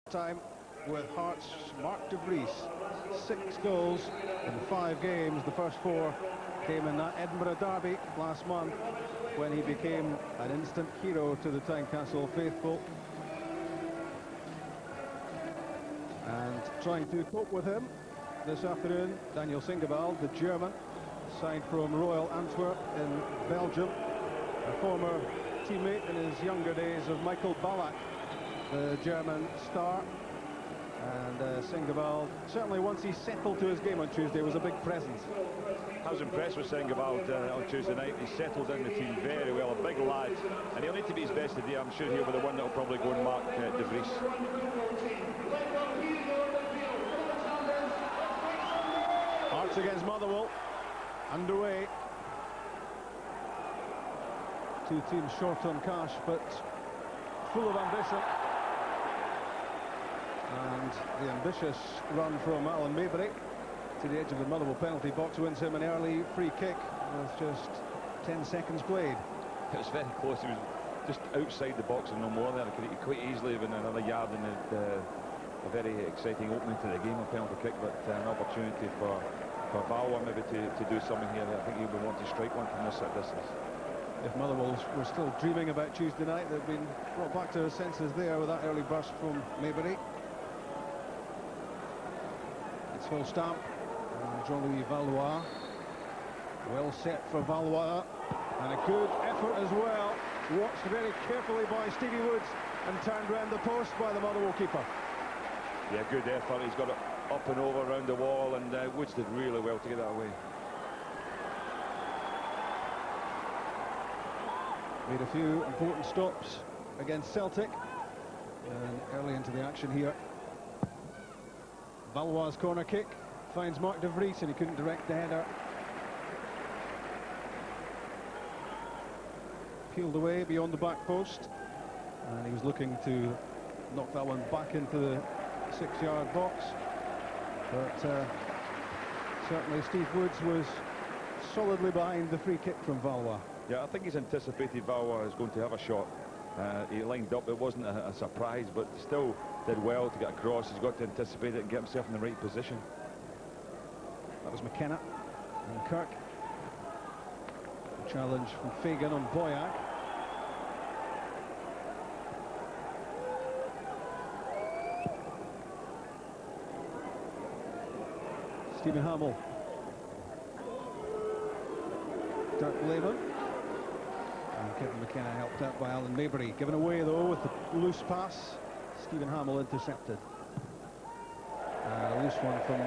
Time with Hearts' Mark de Vries. 6 goals in 5 games. The first 4 came in that Edinburgh derby last month when he became an instant hero to the Tynecastle faithful. And trying to cope with him this afternoon, Daniel Singevald, the German, signed from Royal Antwerp in Belgium, a former teammate in his younger days of Michael Ballack, the German star. And Singevald, certainly once he settled to his game on Tuesday, was a big presence. I was impressed with Singevald on Tuesday night. He settled in the team very well, a big lad, and he'll need to be his best today. I'm sure he'll be the one that will probably go and mark de Vries. Hearts against Motherwell, underway. Two teams short on cash, but full of ambition. And the ambitious run from Alan Maybury to the edge of the Motherwell penalty box wins him an early free kick with just 10 seconds played. It was very close. He was just outside the box and no more there. He could quite easily have been another yard in a very exciting opening to the game, a penalty kick, but an opportunity for Valois maybe to do something here. I think he would want to strike one from this distance. If Motherwell were still dreaming about Tuesday night, they've been brought back to their senses there with that early burst from Maybury. It's full stamp. Jean-Louis Valois. Well set for Valois. And a good effort as well. Watched very carefully by Stevie Woods and turned round the post by the Motherwell keeper. Yeah, good effort. He's got it up and over around the wall, and Woods did really well to get that away. Made a few important stops against Celtic. And early into the action here. Valois' corner kick finds Mark de Vries, and he couldn't direct the header. Peeled away beyond the back post, and he was looking to knock that one back into the 6-yard box, but certainly Steve Woods was solidly behind the free kick from Valois. Yeah, I think he's anticipated Valois is going to have a shot. He lined up. It wasn't a surprise, but still did well to get across. He's got to anticipate it and get himself in the right position. That was McKenna and Kirk. A challenge from Fagan on Boyack. Stephen Hamill. Dirk Lehman. And Kevin McKenna helped out by Alan Maybury. Given away though with the loose pass. Stephen Hamill intercepted. A loose one from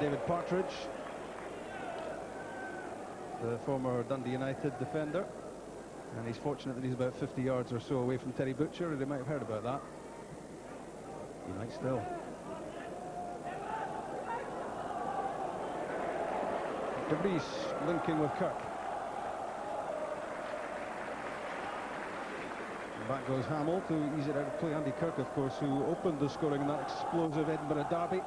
David Partridge, the former Dundee United defender. And he's fortunate that he's about 50 yards or so away from Terry Butcher. They might have heard about that. He might still. De Vries linking with Kirk. Back goes Hamill to ease it out of play. Andy Kirk, of course, who opened the scoring in that explosive Edinburgh derby.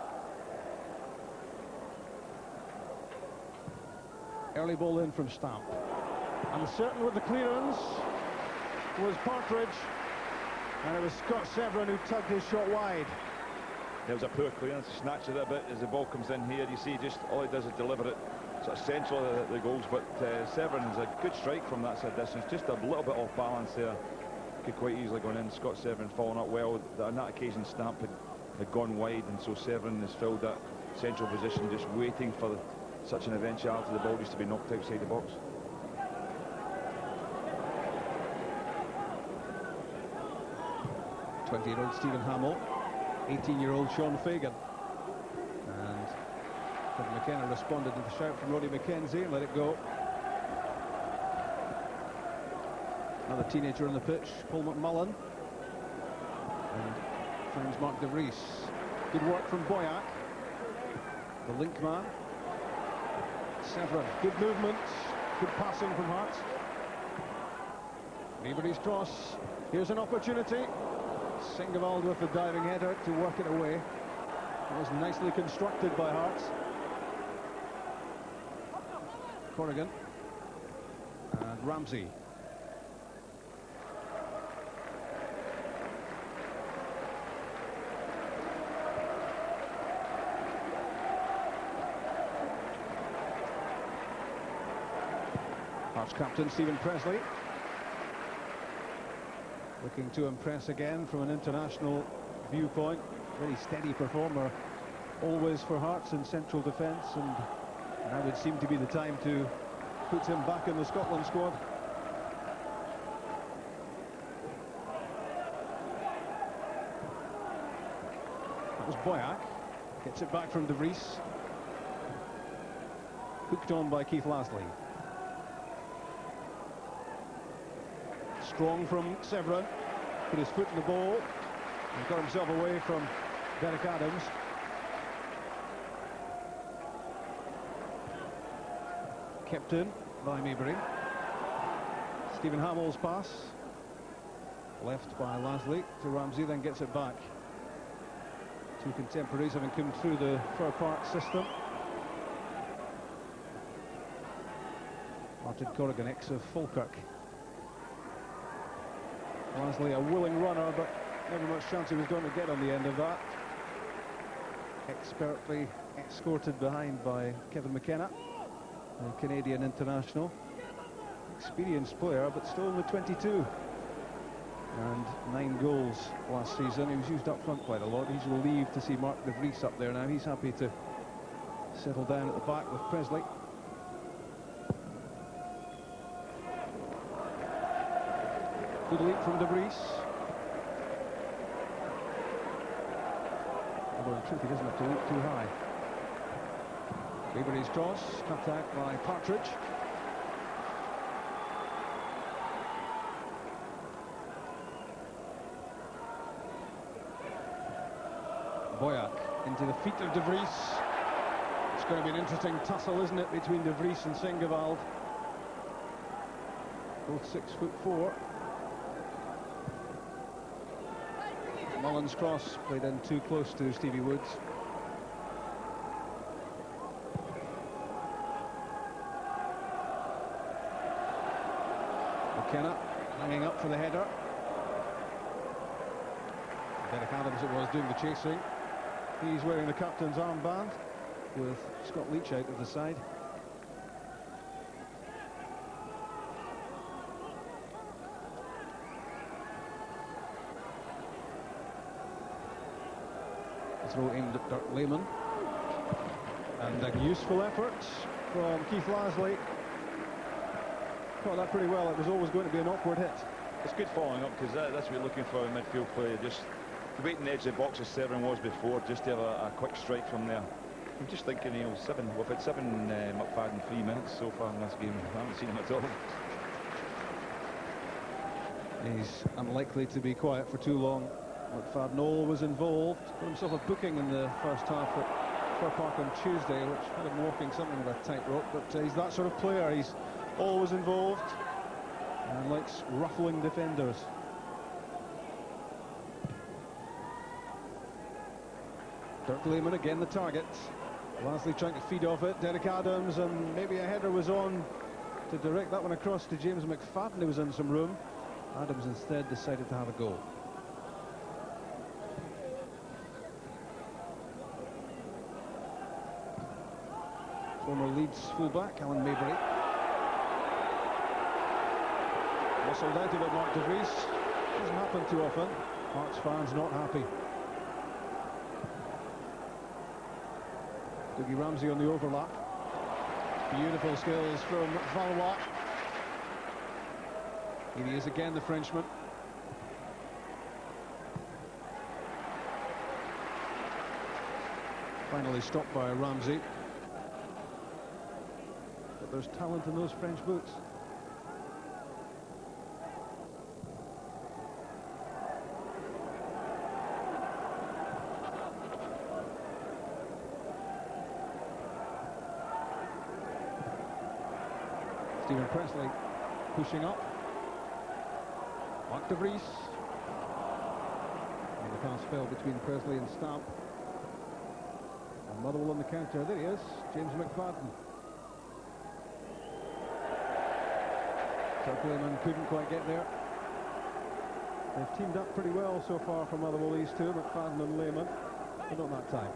Early ball in from Stamp. Uncertain with the clearance was Partridge. And it was Scott Severin who tugged his shot wide. There was a poor clearance, snatched it a bit as the ball comes in here. You see, just all he does is deliver it sort of central of the goals. But Severin is a good strike from that side distance. Just a little bit off balance there. Could quite easily gone in. Scott Severin following up well. On that occasion Stamp had gone wide, and so Severin has filled that central position, just waiting for such an eventuality the ball just to be knocked outside the box. "20-year-old Stephen Hamill, 18-year-old Sean Fagan." And Kevin McKenna responded to the shout from Roddy McKenzie and let it go. Another teenager on the pitch, Paul McMullen. And finds Mark de Vries. Good work from Boyack, the link man. Severin, good movement, good passing from Hearts. Maybury's cross. Here's an opportunity. Singevald with the diving header to work it away. It was nicely constructed by Hearts. Corrigan and Ramsey. Hearts captain Stephen Presley looking to impress again from an international viewpoint. Very steady performer always for Hearts in central defence, and now would seem to be the time to put him back in the Scotland squad. That was Boyack. Gets it back from De Vries. Hooked on by Keith Lasley. Strong from Severin. Put his foot in the ball and got himself away from Derek Adams. Kept in by Maybury. Stephen Hamill's pass. Left by Lasley to Ramsey, then gets it back. Two contemporaries having come through the Fir Park system. Martin Corrigan, ex of Falkirk. Lasley a willing runner, but never much chance he was going to get on the end of that. Expertly escorted behind by Kevin McKenna, a Canadian international. Experienced player, but still only 22. And 9 goals last season. He was used up front quite a lot. He's relieved to see Mark De Vries up there now. He's happy to settle down at the back with Presley. Good leap from De Vries. Although in truth he doesn't have to leap too high. Maybury's cross, cut out by Partridge. Boyack into the feet of De Vries. It's going to be an interesting tussle, isn't it, between De Vries and Singevald. Both 6'4". Mullins' cross played in too close to Stevie Woods. McKenna hanging up for the header. Derek Adams it was doing the chasing. He's wearing the captain's armband with Scott Leach out of the side. Throw aimed at Dirk Lehman. And a useful effort from Keith Lasley. Caught that pretty well. It was always going to be an awkward hit. It's good following up, because that's what you're looking for in midfield play. Just waiting the edge of the box as Severin was before, just to have a quick strike from there. I'm just thinking, you know, we've had 7 McFadden 3 minutes so far in this game. I haven't seen him at all. He's unlikely to be quiet for too long. McFadden always involved. Got himself a booking in the first half at Fir Park on Tuesday, which had him walking something of a tightrope, but he's that sort of player. He's always involved and likes ruffling defenders. Dirk Lehman again the target. Lasley trying to feed off it. Derek Adams, and maybe a header was on to direct that one across to James McFadden, who was in some room. Adams instead decided to have a go. Former Leeds fullback Alan Maybury. Muscled out of it, Mark De Vries. Doesn't happen too often. Hearts fans not happy. Dougie Ramsey on the overlap. Beautiful skills from Valois. Here he is again, the Frenchman. Finally stopped by Ramsey. But there's talent in those French boots. Stephen Presley pushing up. Mark De Vries. And the pass fell between Presley and Stamp. And Motherwell on the counter. There he is, James McFadden. Dirk Lehman couldn't quite get there. They've teamed up pretty well so far for Motherwell, these two, McFadden and Lehman, but not that time.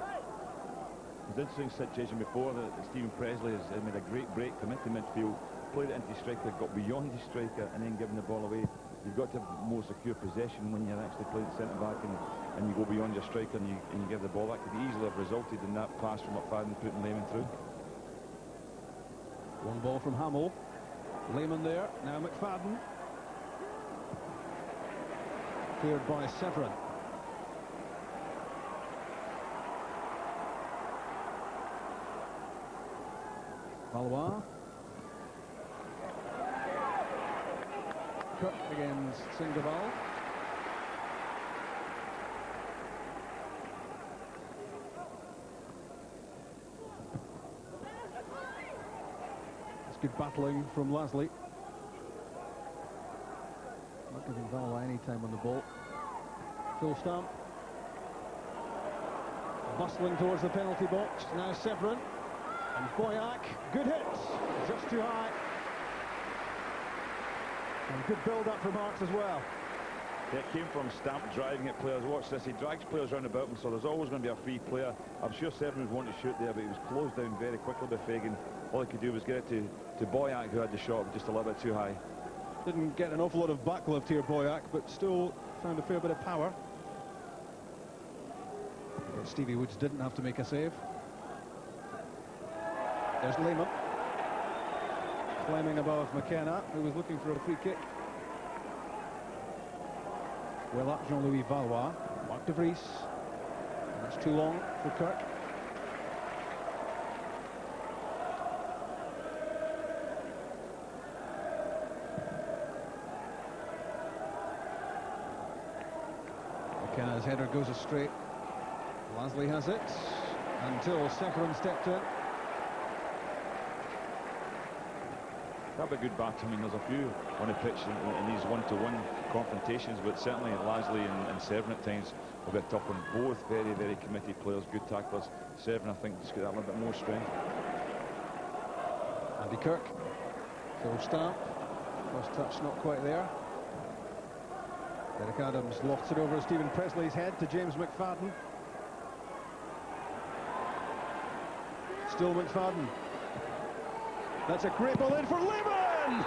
It's an interesting situation before that Stephen Presley has made a great break from into midfield. played it into the striker, got beyond the striker, and then given the ball away. You've got to have more secure possession when you're actually playing centre-back and you go beyond your striker and you give the ball. That could easily have resulted in that pass from McFadden putting Lehman through. Long ball from Hamill. Lehman there, now McFadden. Cleared by Severin. Valois. Kirk against Singaval. It's good battling from Lasley. Not giving Valois any time on the ball. Full stamp. Bustling towards the penalty box. Now Severin. And Boyack. Good hit. Just too high. And good build-up from Marks as well. Yeah, it came from Stamp driving at players. Watch this, he drags players round about him, so there's always going to be a free player. I'm sure Severin would want to shoot there, but he was closed down very quickly by Fagan. All he could do was get it to Boyack, who had the shot just a little bit too high. Didn't get an awful lot of backlift here, Boyack, but still found a fair bit of power. But Stevie Woods didn't have to make a save. There's Lehman. Climbing above McKenna, who was looking for a free kick. Well up Jean-Louis Valois. Mark de Vries. And that's too long for Kirk. McKenna's header goes astray. Lasley has it until Severin stepped in. That'd be a good battle. I mean, there's a few on the pitch in these one-to-one confrontations, but certainly Lasley and Severin at times will be a tough one. Both very, very committed players, good tacklers. Severin, I think, just got that little bit more strength. Andy Kirk, full stamp. First touch not quite there. Derek Adams lofts it over Stephen Presley's head to James McFadden. Still McFadden. That's a great ball in for Lehman!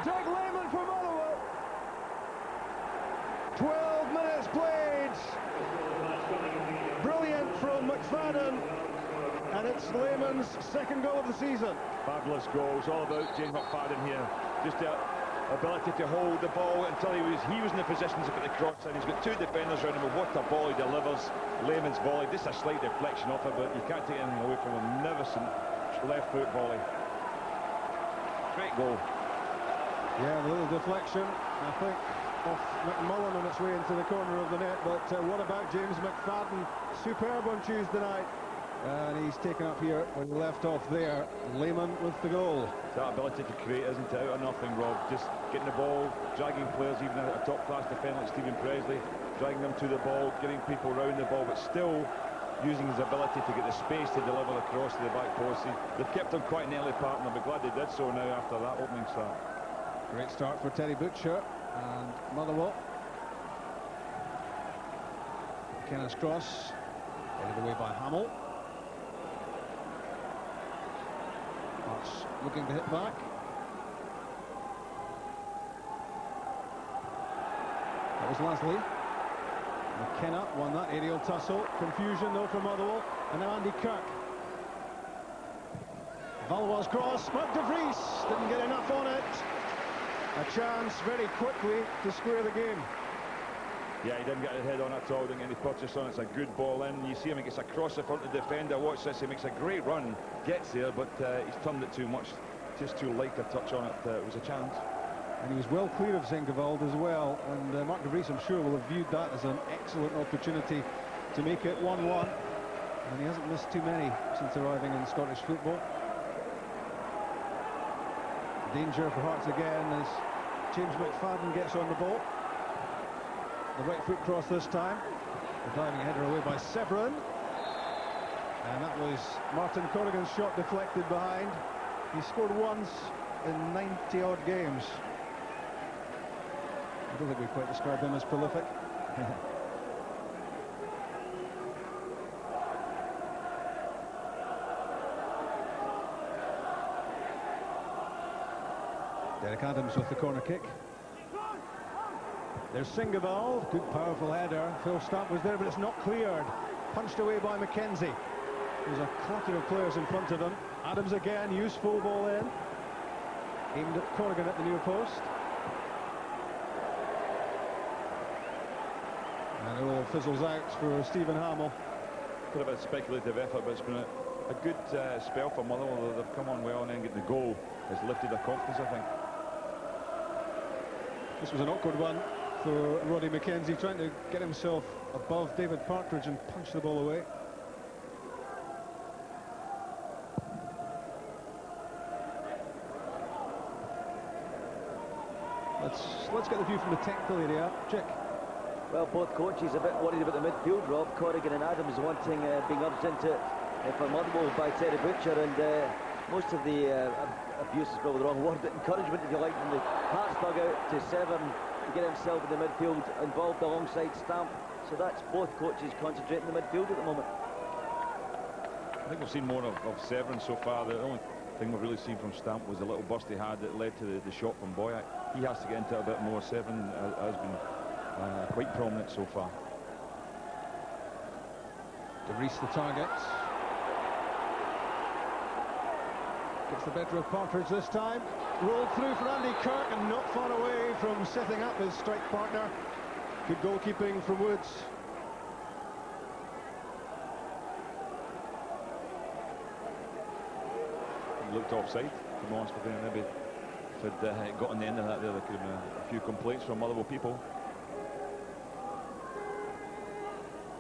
Doug Lehman for Motherwell. 12 minutes played. Brilliant from McFadden. And it's Lehman's second goal of the season. Fabulous goals, all about James McFadden here. Just the ability to hold the ball until he was in the position to put the cross in. He's got two defenders around him, and what a ball he delivers. Lehman's volley, just a slight deflection off it, but you can't take anything away from him. Magnificent left foot volley. Great goal. Yeah, a little deflection, I think, off McMullen on its way into the corner of the net, but what about James McFadden? Superb on Tuesday night. And he's taken up here when he left off there. Lehman with the goal. It's that ability to create, isn't it? Out of nothing, Rob. Just getting the ball, dragging players, even a top-class defender like Stephen Presley, dragging them to the ball, getting people around the ball, but still using his ability to get the space to deliver the cross to the back post. They've kept him quite an early part, and I'll be glad they did so now after that opening start. Great start for Terry Butcher and Motherwell. Kenneth's cross, headed away by Hamill. Marks looking to hit back. That was Lasley. McKenna won that aerial tussle. Confusion though from Motherwell. And now Andy Kirk. Valois' cross. Mark de Vries didn't get enough on it. A chance very quickly to square the game. Yeah, he didn't get his head on at all, didn't get any purchase on it. It's a good ball in. You see him, he gets across the front of the defender. Watch this, he makes a great run, gets there, but he's turned it too much. Just too light a touch on it. It was a chance. And he was well clear of Zengeveld as well. And Mark de Vries, I'm sure, will have viewed that as an excellent opportunity to make it 1-1. And he hasn't missed too many since arriving in Scottish football. Danger for Hearts again as James McFadden gets on the ball. The right foot cross this time. The diving header away by Severin. And that was Martin Corrigan's shot deflected behind. He scored once in 90-odd games. I don't think we'd quite describe him as prolific. Derek Adams with the corner kick. There's Singabald, good powerful header. Phil Stamp was there, but it's not cleared. Punched away by McKenzie. There's a clutter of players in front of him. Adams again, useful ball in. Aimed at Corrigan at the near post. And it all fizzles out for Stephen Hamill. Bit of a speculative effort, but it's been a good spell for Motherwell. They've come on well, and then getting the goal has lifted their confidence, I think. This was an awkward one for Roddy McKenzie, trying to get himself above David Partridge and punch the ball away. Let's get the view from the technical area. Chick. Well, both coaches a bit worried about the midfield, Rob. Corrigan and Adams wanting being urged into it for Motherwell by Terry Butcher, and most of the abuse is probably the wrong word, but encouragement, if you like, from the Hearts dugout to Severn to get himself in the midfield involved alongside Stamp. So that's both coaches concentrating the midfield at the moment. I think we've seen more of Severn so far. The only thing we've really seen from Stamp was a little burst he had that led to the shot from Boyack. He has to get into it a bit more. Severn has been quite prominent so far. De Vries the target. Gets the better of Partridge this time. Rolled through for Andy Kirk and not far away from setting up his strike partner. Good goalkeeping from Woods. He looked offside, to be honest with you. Maybe if it got on the end of that there could have been a few complaints from Motherwell people.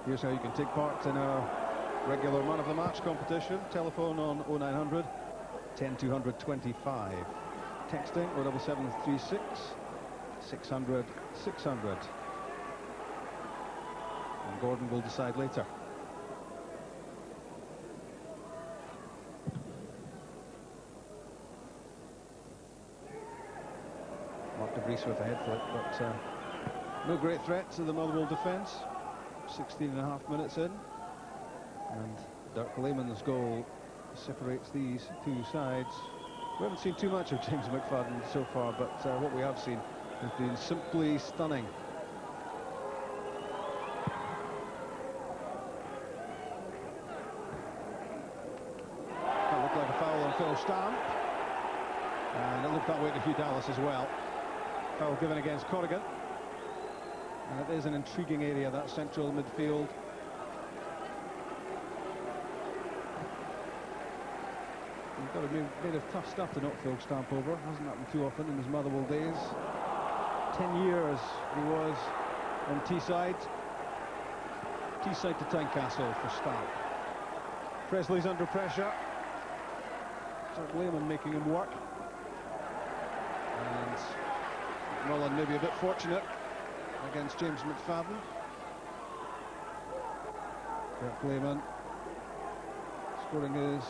Here's how you can take part in a regular man of the match competition. Telephone on 0900 10 225. Texting 07736 600 600. And Gordon will decide later. Mark De Vries with a head flick, but no great threat to the Motherwell defence. 16.5 minutes in, and Dirk Lehmann's goal separates these two sides. We haven't seen too much of James McFadden so far, but what we have seen has been simply stunning. That looked like a foul on Phil Stamp, and it looked that way to Hugh Dallas as well. Foul given against Corrigan. And it is an intriguing area, that central midfield. He's got to be made of tough stuff to knock Phil Stamp over. Hasn't happened too often in his Motherwell days. 10 years he was on Teesside. Teesside to Tynecastle for Stamp. Presley's under pressure. Dirk Lehmann making him work. And Mullen maybe a bit fortunate against James McFadden. Dirk Lehmann scoring his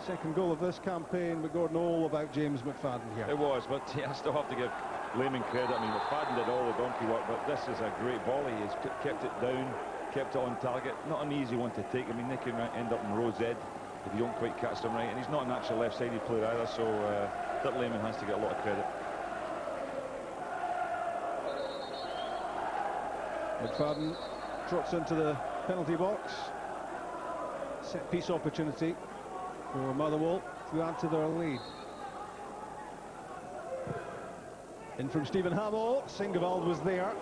second goal of this campaign, but Gordon, all about James McFadden here. It was, but I still have to give Lehmann credit. I mean, McFadden did all the donkey work, but this is a great volley. He's kept it down, kept it on target. Not an easy one to take. I mean, they can end up in Rose Ed if you don't quite catch them right, and he's not an actual left-sided player either, so Dirk Lehmann has to get a lot of credit. McFadden trots into the penalty box. Set-piece opportunity for Motherwell to add to their lead. In from Stephen Hamill. Singabald was there.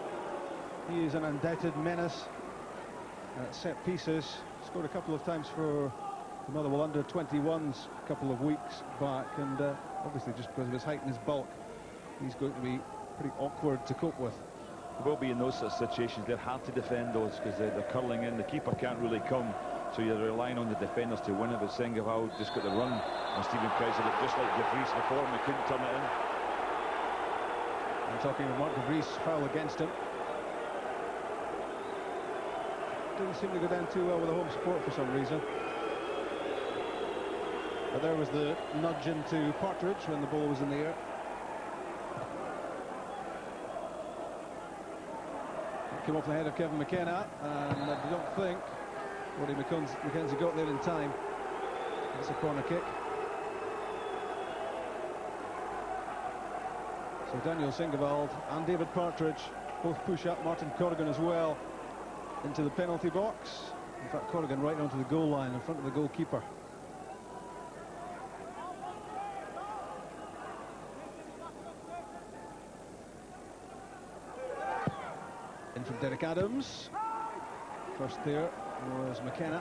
He is an undoubted menace at set pieces. Scored a couple of times for the Motherwell under-21s a couple of weeks back, and obviously just because of his height and his bulk, he's going to be pretty awkward to cope with. It will be in those sort of situations. They're hard to defend those because they're curling in. The keeper can't really come, so you're relying on the defenders to win it. But Singabald just got the run on Stephen Kreiser, just like De Vries before him. He couldn't turn it in. I'm talking about Mark De Vries, foul against him. Didn't seem to go down too well with the home support for some reason. But there was the nudge into Partridge when the ball was in the air. Came off the head of Kevin McKenna, and I don't think Roddy McKenzie got there in time. It's a corner kick. So Daniel Singevald and David Partridge both push up Martin Corrigan as well into the penalty box. In fact, Corrigan right onto the goal line in front of the goalkeeper. In from Derek Adams. First there was McKenna.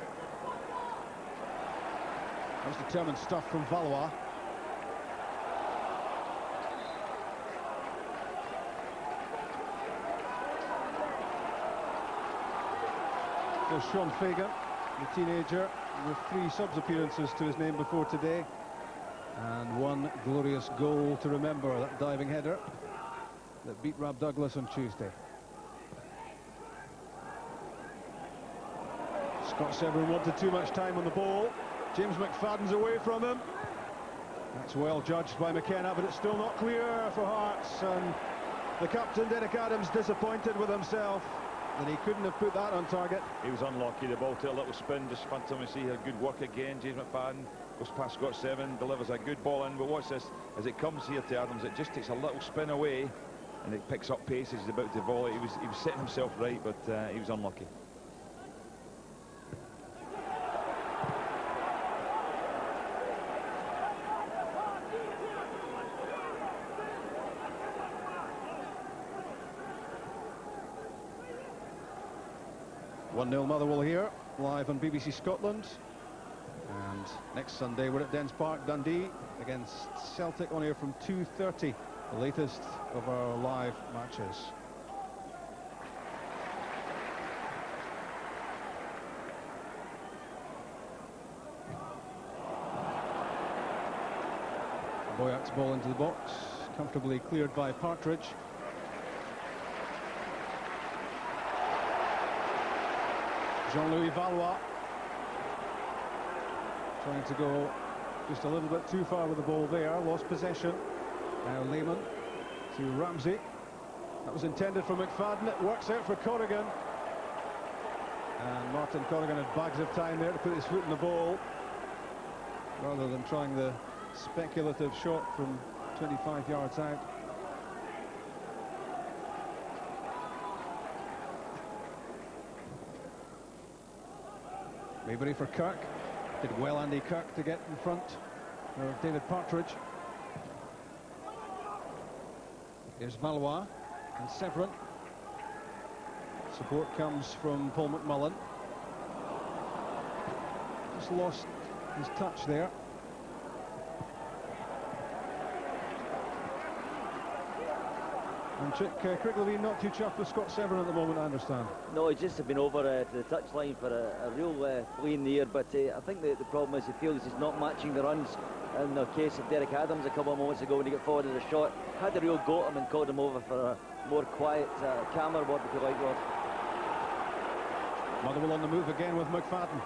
That's determined stuff from Valois. There's Sean Fagan, the teenager, with 3 subs appearances to his name before today. And 1 glorious goal to remember, that diving header that beat Rob Douglas on Tuesday. Scott Severin wanted too much time on the ball. James McFadden's away from him. That's well judged by McKenna, but it's still not clear for Hearts. And the captain, Derek Adams, disappointed with himself that he couldn't have put that on target. He was unlucky. The ball took a little spin. Just fantastic. He had good work again. James McFadden goes past Scott Severin, delivers a good ball in. But watch this, as it comes here to Adams, it just takes a little spin away, and it picks up pace as he's about to volley. He was setting himself right, but he was unlucky. Motherwell here, live on BBC Scotland. And next Sunday we're at Dens Park, Dundee, against Celtic on air from 2:30, the latest of our live matches. Boyak's ball into the box, comfortably cleared by Partridge. Jean-Louis Valois trying to go just a little bit too far with the ball there, lost possession. Now Lehman to Ramsey. That was intended for McFadden, it works out for Corrigan. And Martin Corrigan had bags of time there to put his foot in the ball, rather than trying the speculative shot from 25 yards out. Maybury for Kirk. Did well, Andy Kirk, to get in front of David Partridge. Here's Valois and Severin. Support comes from Paul McMullen. Just lost his touch there. And Crigleby not too chuffed with Scott Severin at the moment, I understand. No, he's just been over to the touchline for a real flea in the air, but I think the problem is he feels he's not matching the runs. In the case of Derek Adams a couple of moments ago when he got forward at a shot, had the real go at him and called him over for a more quiet, calmer word, if you like, Rod. Motherwell on the move again with McFadden.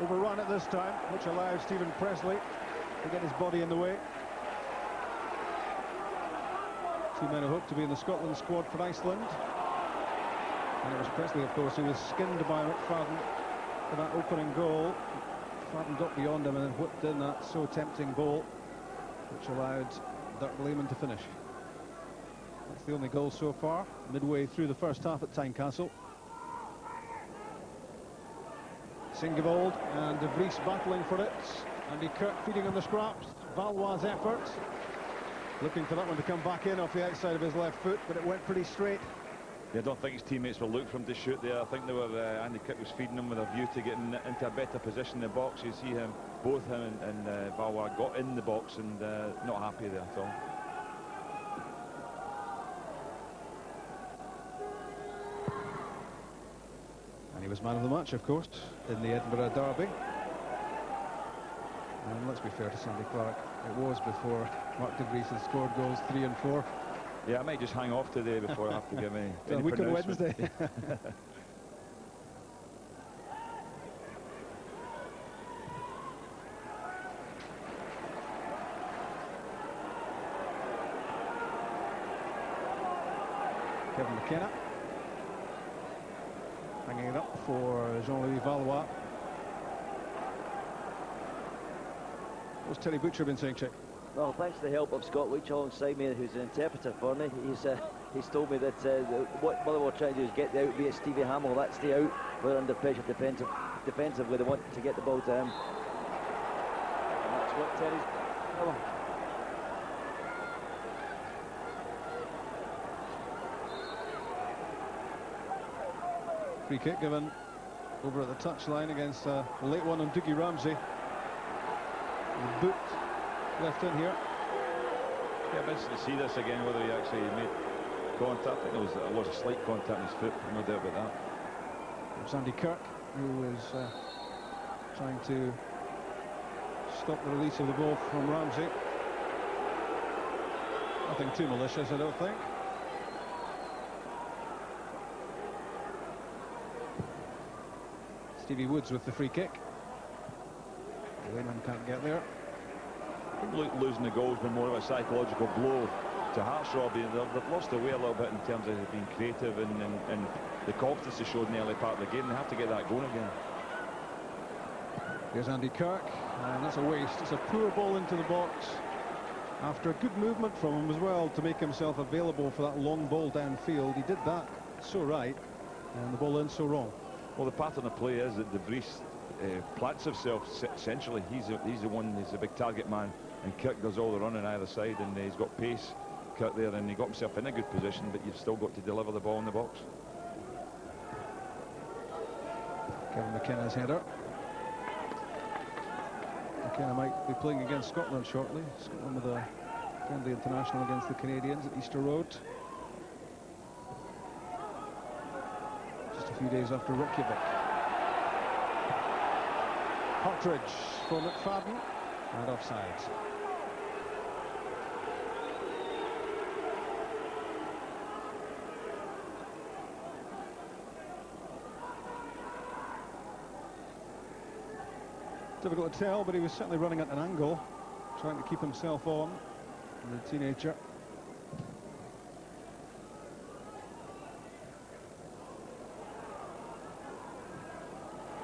Overrun it this time, which allows Stephen Presley to get his body in the way. 2 men who hope to be in the Scotland squad for Iceland. And it was Presley, of course, who was skinned by McFadden for that opening goal. McFadden got beyond him and then whipped in that so tempting ball, which allowed Dirk Lehman to finish. That's the only goal so far, midway through the first half at Tynecastle. Singevald and De Vries battling for it. Andy Kirk feeding on the scraps. Valois' effort. Looking for that one to come back in off the outside of his left foot, but it went pretty straight. Yeah, I don't think his teammates will look for him to shoot there. I think they were Andy Kirk was feeding him with a view to getting into a better position in the box. You see him, both him and Valois got in the box and not happy there at all. And he was man of the match, of course, in the Edinburgh Derby. And let's be fair to Sandy Clark, it was before Mark De Vries had scored goals 3 and 4. Yeah, I might just hang off today before I have to give any a week on Wednesday. Kevin McKenna hanging it up for Jean-Louis Valois. What's Terry Butcher been saying, Chick? Well, thanks to the help of Scott Leach alongside me, who's an interpreter for me. He's told me that what Motherwell are trying to do is get the out via Stevie Hamill. That's the out. We're under pressure defensively. They want to get the ball to him. And that's what Terry's... Come on. Free kick given over at the touchline against a late one on Dougie Ramsey. The boot left in here. Yeah, I'm interested to see this again, whether he actually made contact. I think there was a slight contact in his foot, no doubt about that. It's Andy Kirk, who was trying to stop the release of the ball from Ramsey. Nothing too malicious, I don't think. Stevie Woods with the free kick. Lehman can't get there. I think losing the goal has been more of a psychological blow to Hearts, Robbie. They've lost their way a little bit in terms of being creative and the confidence they showed in the early part of the game. They have to get that going again. Here's Andy Kirk, and that's a waste. It's a poor ball into the box after a good movement from him as well to make himself available for that long ball downfield. He did that so right, and the ball in so wrong. Well, the pattern of play is that De Vries plants himself centrally. He's the one, he's a big target man, and Kirk does all the running either side, and he's got pace, Kirk, there, and he got himself in a good position, but you've still got to deliver the ball in the box. Kevin McKenna's header. McKenna might be playing against Scotland shortly. Scotland with a friendly international against the Canadians at Easter Road. Just a few days after Reykjavik. Partridge for McFadden, and offside. Difficult to tell, but he was certainly running at an angle, trying to keep himself on, the teenager.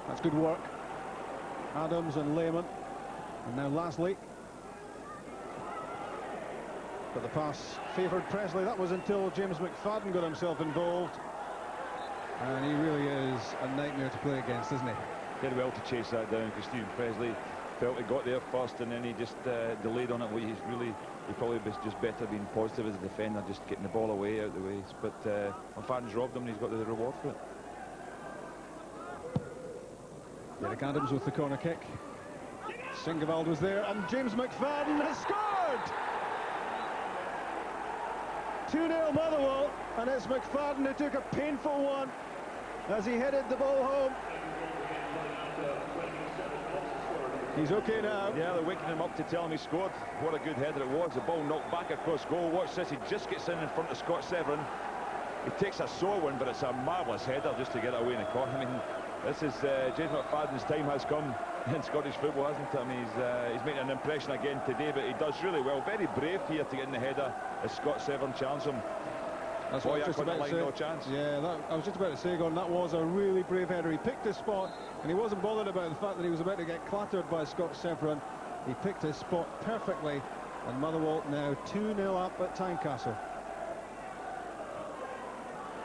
That's good work. Adams and Lehman, and now Lasley. But the pass favoured Presley. That was until James McFadden got himself involved, and he really is a nightmare to play against, isn't he? Did well to chase that down, because Stephen Presley felt he got there first, and then he just delayed on it. He probably was just better being positive as a defender, just getting the ball away, out of the way. But McFadden's robbed him, and he's got the reward for it. Derek Adams with the corner kick. Singevald was there, and James McFadden has scored! 2-0 Motherwell, and it's McFadden who took a painful one as he headed the ball home. He's okay now. Yeah, they're waking him up to tell him he scored. What a good header it was. The ball knocked back across goal. Watch this, he just gets in front of Scott Severin. He takes a sore one, but it's a marvellous header just to get it away in the corner. I mean, this is James McFadden's time has come in Scottish football, hasn't it? I mean, he's making an impression again today, but he does really well. Very brave here to get in the header as Scott Severin challenged him. That's what I was just about to say. No chance. Yeah, I was just about to say, Gordon, that was a really brave header. He picked his spot, and he wasn't bothered about the fact that he was about to get clattered by Scott Severin. He picked his spot perfectly, and Motherwell now 2-0 up at Tynecastle.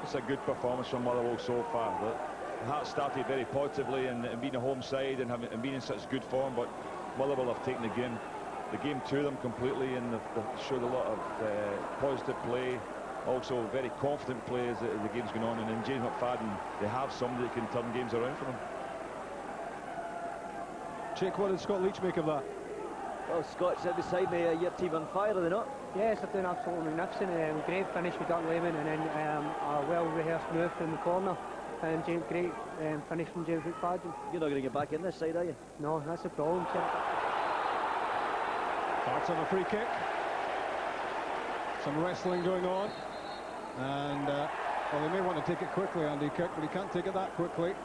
It's a good performance from Motherwell so far. The Hearts started very positively and being a home side and being in such good form, but Motherwell have taken the game to them completely, and they've showed a lot of positive play. Also very confident play as the game's going on, and in James McFadden they have somebody that can turn games around for them. Jake, what did Scott Leach make of that? Well, Scott said beside me, your team on fire, are they not? Yes, they're doing absolutely magnificent. Great finish with Doug Lehman, and then a well-rehearsed move from the corner. And great finish from James McFadden. You're not going to get back in this side, are you? No, that's the problem. Hearts on a free kick. Some wrestling going on. And, well, they may want to take it quickly, Andy Kirk, but he can't take it that quickly.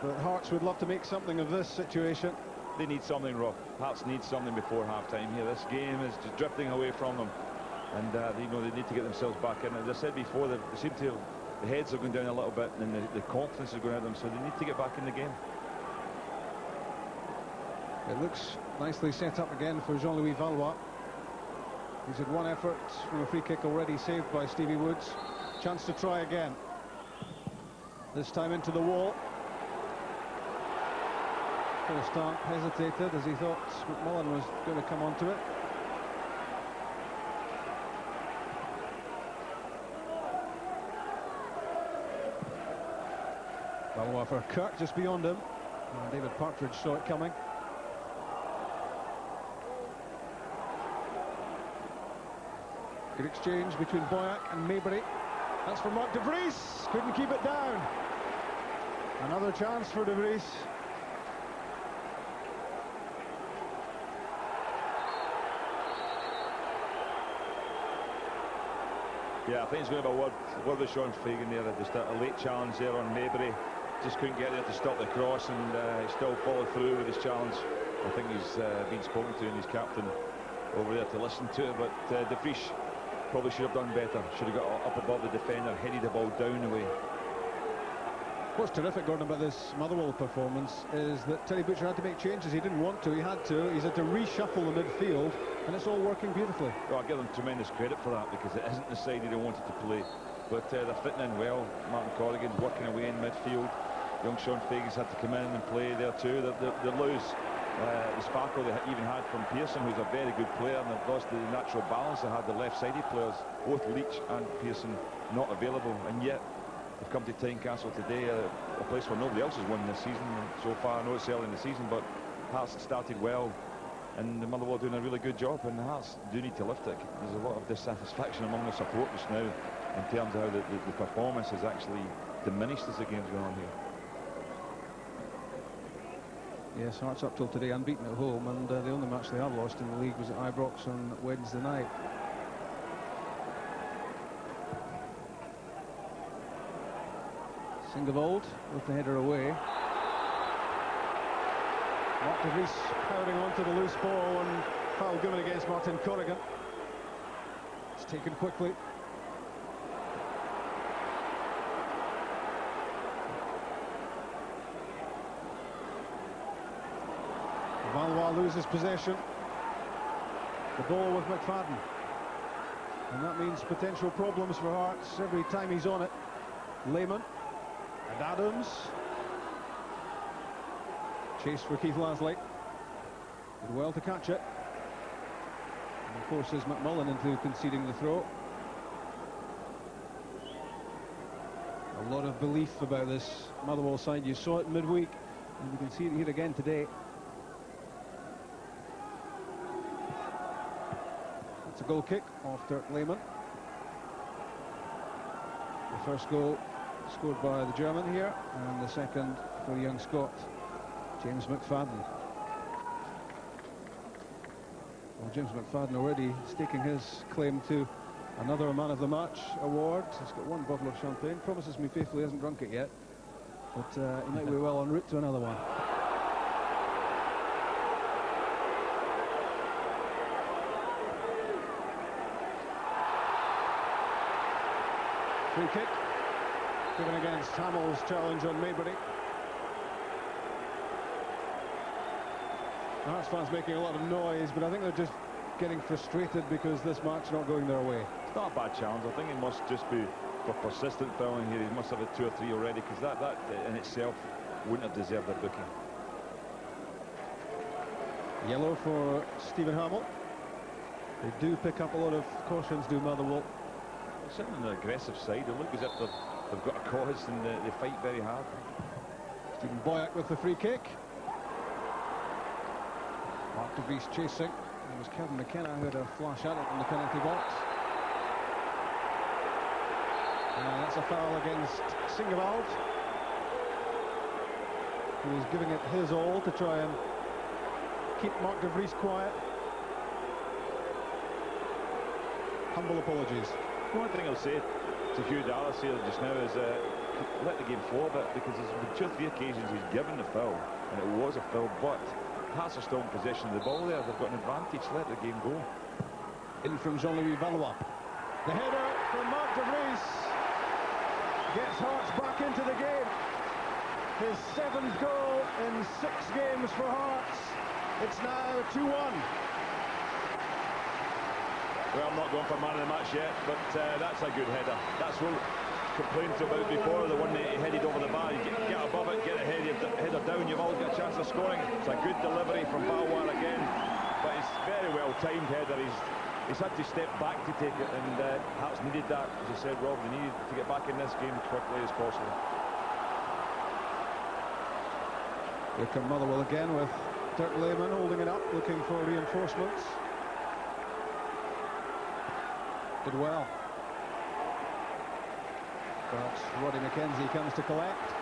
But Hearts would love to make something of this situation. They need something, Rob. Hearts need something before half-time here. This game is just drifting away from them. And, they need to get themselves back in. As I said before, they seem to have, the heads are going down a little bit, and the confidence is going out of them, so they need to get back in the game. It looks nicely set up again for Jean-Louis Valois. He's had one effort from a free kick already, saved by Stevie Woods. Chance to try again. This time into the wall. Phil Stark hesitated as he thought McMullen was going to come onto it. Valois for Kirk just beyond him. And David Partridge saw it coming. Good exchange between Boyack and Maybury. That's for Mark de Vries. Couldn't keep it down. Another chance for de Vries. Yeah, I think it's going to be a word with Sean Fagan there. Just a late challenge there on Maybury. Just couldn't get there to stop the cross, and he still followed through with his challenge. I think he's been spoken to, and his captain over there to listen to it. But de Vries probably should have done better. Should have got up above the defender, headed the ball down the way. What's terrific, Gordon, about this Motherwell performance is that Terry Butcher had to make changes. He didn't want to, he had to. He's had to reshuffle the midfield, and it's all working beautifully. Well, I give them tremendous credit for that, because it isn't the side they wanted to play. But they're fitting in well. Martin Corrigan working away in midfield. Young Sean Fagan's had to come in and play there too. They lose the sparkle they even had from Pearson, who's a very good player, and they've lost the natural balance they had. The left-sided players, both Leach and Pearson, not available, and yet they've come to Tynecastle today, a place where nobody else has won this season so far. I know it's early in the season, but Hearts started well, and the Motherwell are doing a really good job, and the Hearts do need to lift it. There's a lot of dissatisfaction among the support just now in terms of how the performance has actually diminished as the game's going on here. Yes, Hearts up till today unbeaten at home, and the only match they have lost in the league was at Ibrox on Wednesday night. Singavold with the header away. Mark de Vries powering onto the loose ball, and foul given against Martin Corrigan. It's taken quickly. Valois loses possession. The ball with McFadden. And that means potential problems for Hearts every time he's on it. Lehman and Adams. Chase for Keith Lasley. Did well to catch it. And forces McMullen into conceding the throw. A lot of belief about this Motherwell side. You saw it midweek, and you can see it here again today. It's a goal kick after Lehman. The first goal scored by the German here, and the second for the young Scot, James McFadden. Well, James McFadden already staking his claim to another Man of the Match award. He's got one bottle of champagne. Promises me faithfully he hasn't drunk it yet, but he might be well en route to another one. Free kick given against Hamill's challenge on Maybury. Hearts fans making a lot of noise, but I think they're just getting frustrated because this match not going their way. It's not a bad challenge. I think it must just be for persistent fouling here. He must have had 2 or 3 already, because that in itself wouldn't have deserved a booking. Yellow for Stephen Hamill. They do pick up a lot of cautions, do Motherwell. They're sitting on the aggressive side. They look as if they've got a cause, and they fight very hard. Stephen Boyack with the free kick. Mark de Vries chasing. It was Kevin McKenna who had a flash at it in the penalty box. And that's a foul against Singevald, who is giving it his all to try and keep Mark de Vries quiet. Humble apologies. One thing I'll say to Hugh Dallas here just now is let the game flow a bit, because there's been 2 or 3 occasions he's given the foul, and it was a foul, but Hearts are still in possession of the ball there. They've got an advantage. Let the game go. In from Jean-Louis Valois. The header from Mark de Vries gets Hearts back into the game. His 7th goal in 6 games for Hearts. It's now 2-1. Well, I'm not going for man of the match yet, but that's a good header. That's what complained about before, the one that he headed over the bar. You get above it, get a header down, you've always got a chance of scoring. It's a good delivery from Balwar again, but it's very well timed header. He's had to step back to take it, and Hearts needed that. As you said, Rob, they needed to get back in this game as quickly as possible. Here come Motherwell again with Dirk Lehmann holding it up, looking for reinforcements. Did well. But Roddy McKenzie comes to collect.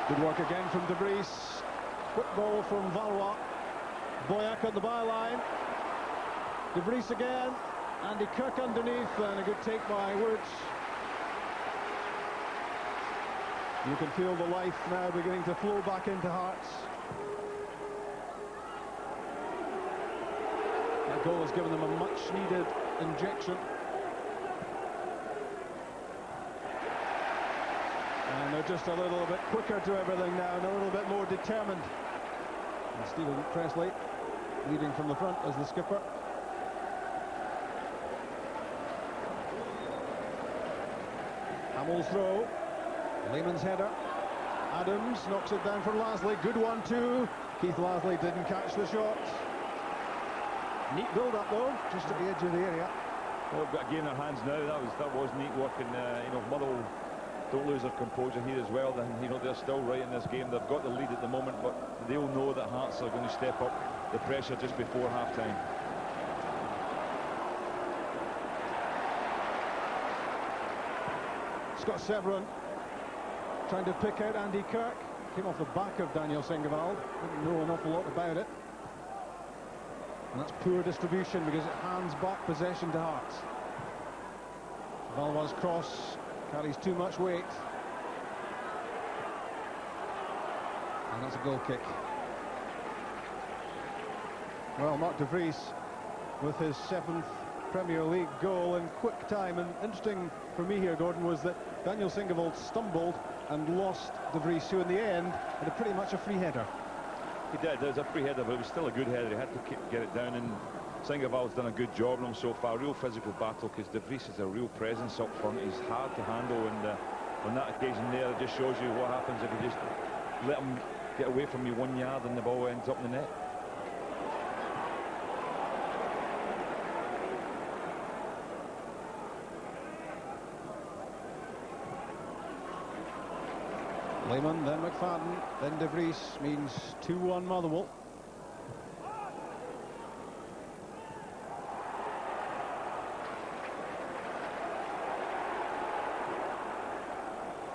Good work again from De Vries. Quick ball from Valois. Boyack on the byline. De Vries again. Andy Kirk underneath, and a good take by Woods. You can feel the life now beginning to flow back into Hearts. That goal has given them a much-needed injection. And they're just a little bit quicker to everything now, and a little bit more determined. And Stephen Presley leading from the front as the skipper. Hamill's throw. Lehmann's header. Adams knocks it down for Lasley. Good one too. Keith Lasley didn't catch the shot. Neat build-up though, just at the edge of the area. Well, they've got a game in their hands now. That was neat work, and you know, Motherwell don't lose their composure here as well. Then you know they're still right in this game. They've got the lead at the moment, but they'll know that Hearts are going to step up the pressure just before half-time. Scott Severin trying to pick out Andy Kirk. Came off the back of Daniel Singevald. Didn't know an awful lot about it. And that's poor distribution because it hands back possession to Hearts. Valois' cross carries too much weight. And that's a goal kick. Well, Mark De Vries with his 7th Premier League goal in quick time. And interesting for me here, Gordon, was that Daniel Singevald stumbled and lost De Vries, who in the end had pretty much a free header. He did. There's a free header, but it was still a good header. He had to get it down, and Singevald's done a good job on him so far. Real physical battle, because De Vries is a real presence up front. He's hard to handle, and on that occasion there, it just shows you what happens if you just let him get away from you 1 yard and the ball ends up in the net. Lehmann, then McFadden, then De Vries, means 2-1 Motherwell.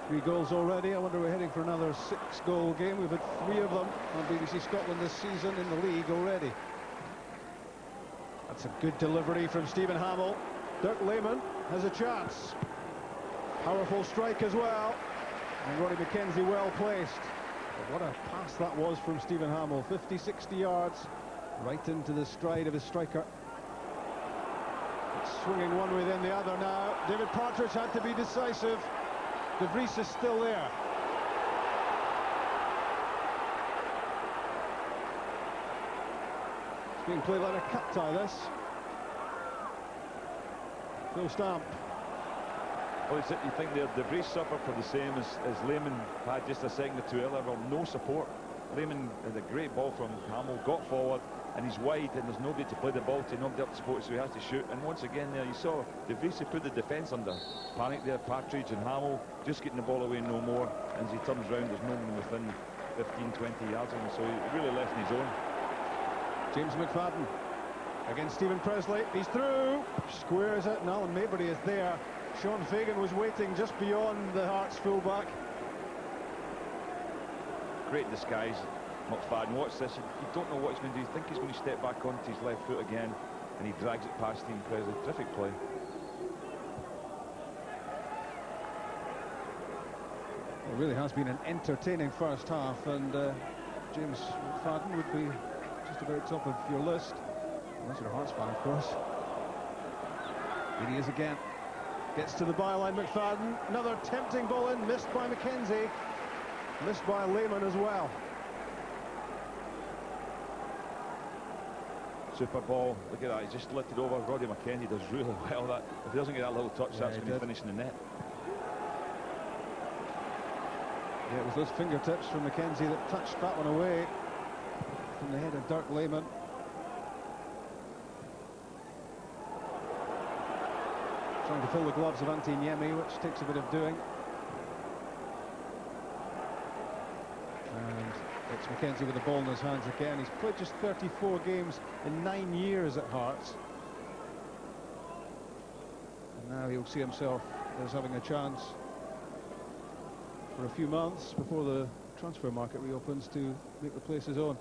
Three goals already. I wonder we're heading for another 6-goal game. We've had 3 of them on BBC Scotland this season in the league already. That's a good delivery from Stephen Hamill. Dirk Lehmann has a chance. Powerful strike as well. And Roddy McKenzie well placed. But what a pass that was from Stephen Hamill. 50-60 yards right into the stride of his striker. It's swinging one way then the other now. David Partridge had to be decisive. De Vries is still there. It's being played like a cut tie, this. Phil Stamp. Well, you think De Vries suffered for the same as Lehmann had just a second or two earlier. Well, no support. Lehmann had a great ball from Hamill, got forward, and he's wide, and there's nobody to play the ball to, nobody up to support, so he has to shoot. And once again there, you saw De Vries put the defence under panic there. Partridge and Hamill just getting the ball away no more, and as he turns round, there's no one within 15-20 yards of him, so he really left in his own. James McFadden against Stephen Presley. He's through. Squares it. And Alan Maybury is there. Sean Fagan was waiting just beyond the Hearts fullback. Great disguise, McFadden. Watch this. You don't know what he's going to do. You think he's going to step back onto his left foot again, and he drags it past Stephen Presley. Terrific play. It really has been an entertaining first half, and James McFadden would be just about top of your list. Unless you're a Hearts fan, of course. Here he is again. Gets to the byline, McFadden. Another tempting ball in, missed by McKenzie. Missed by Lehman as well. Super ball. Look at that. He just lifted over. Roddy McKenzie does really well. That if he doesn't get that little touch, Yeah, that's going to finish in the net. Yeah, it was those fingertips from McKenzie that touched that one away from the head of Dirk Lehman. Trying to fill the gloves of Ante Niemi, which takes a bit of doing. And it's McKenzie with the ball in his hands again. He's played just 34 games in 9 years at Hearts. And now he'll see himself as having a chance for a few months before the transfer market reopens to make the place his own.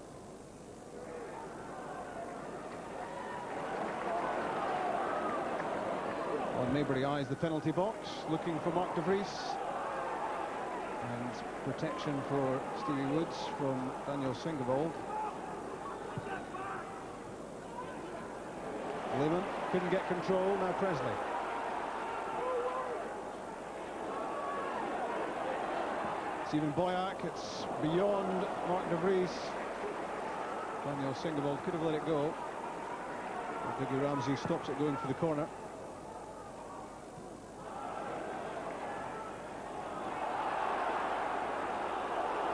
On Maybury eyes the penalty box, looking for Mark de Vries. And protection for Stevie Woods from Daniel Singavold. Lehman couldn't get control, now Presley. Stephen Boyack, it's beyond Mark de Vries. Daniel Singavold could have let it go. Biggie Ramsey stops it going for the corner.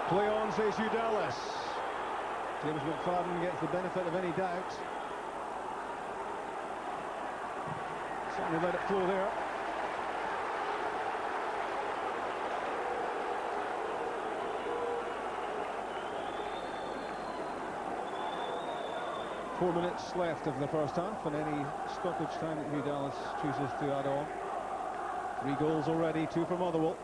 Play on, says Hugh Dallas. James McFadden gets the benefit of any doubt. Certainly let it flow there. Four minutes left of the first half, and any stoppage time that Hugh Dallas chooses to add on. 3 goals already, 2 for Motherwell.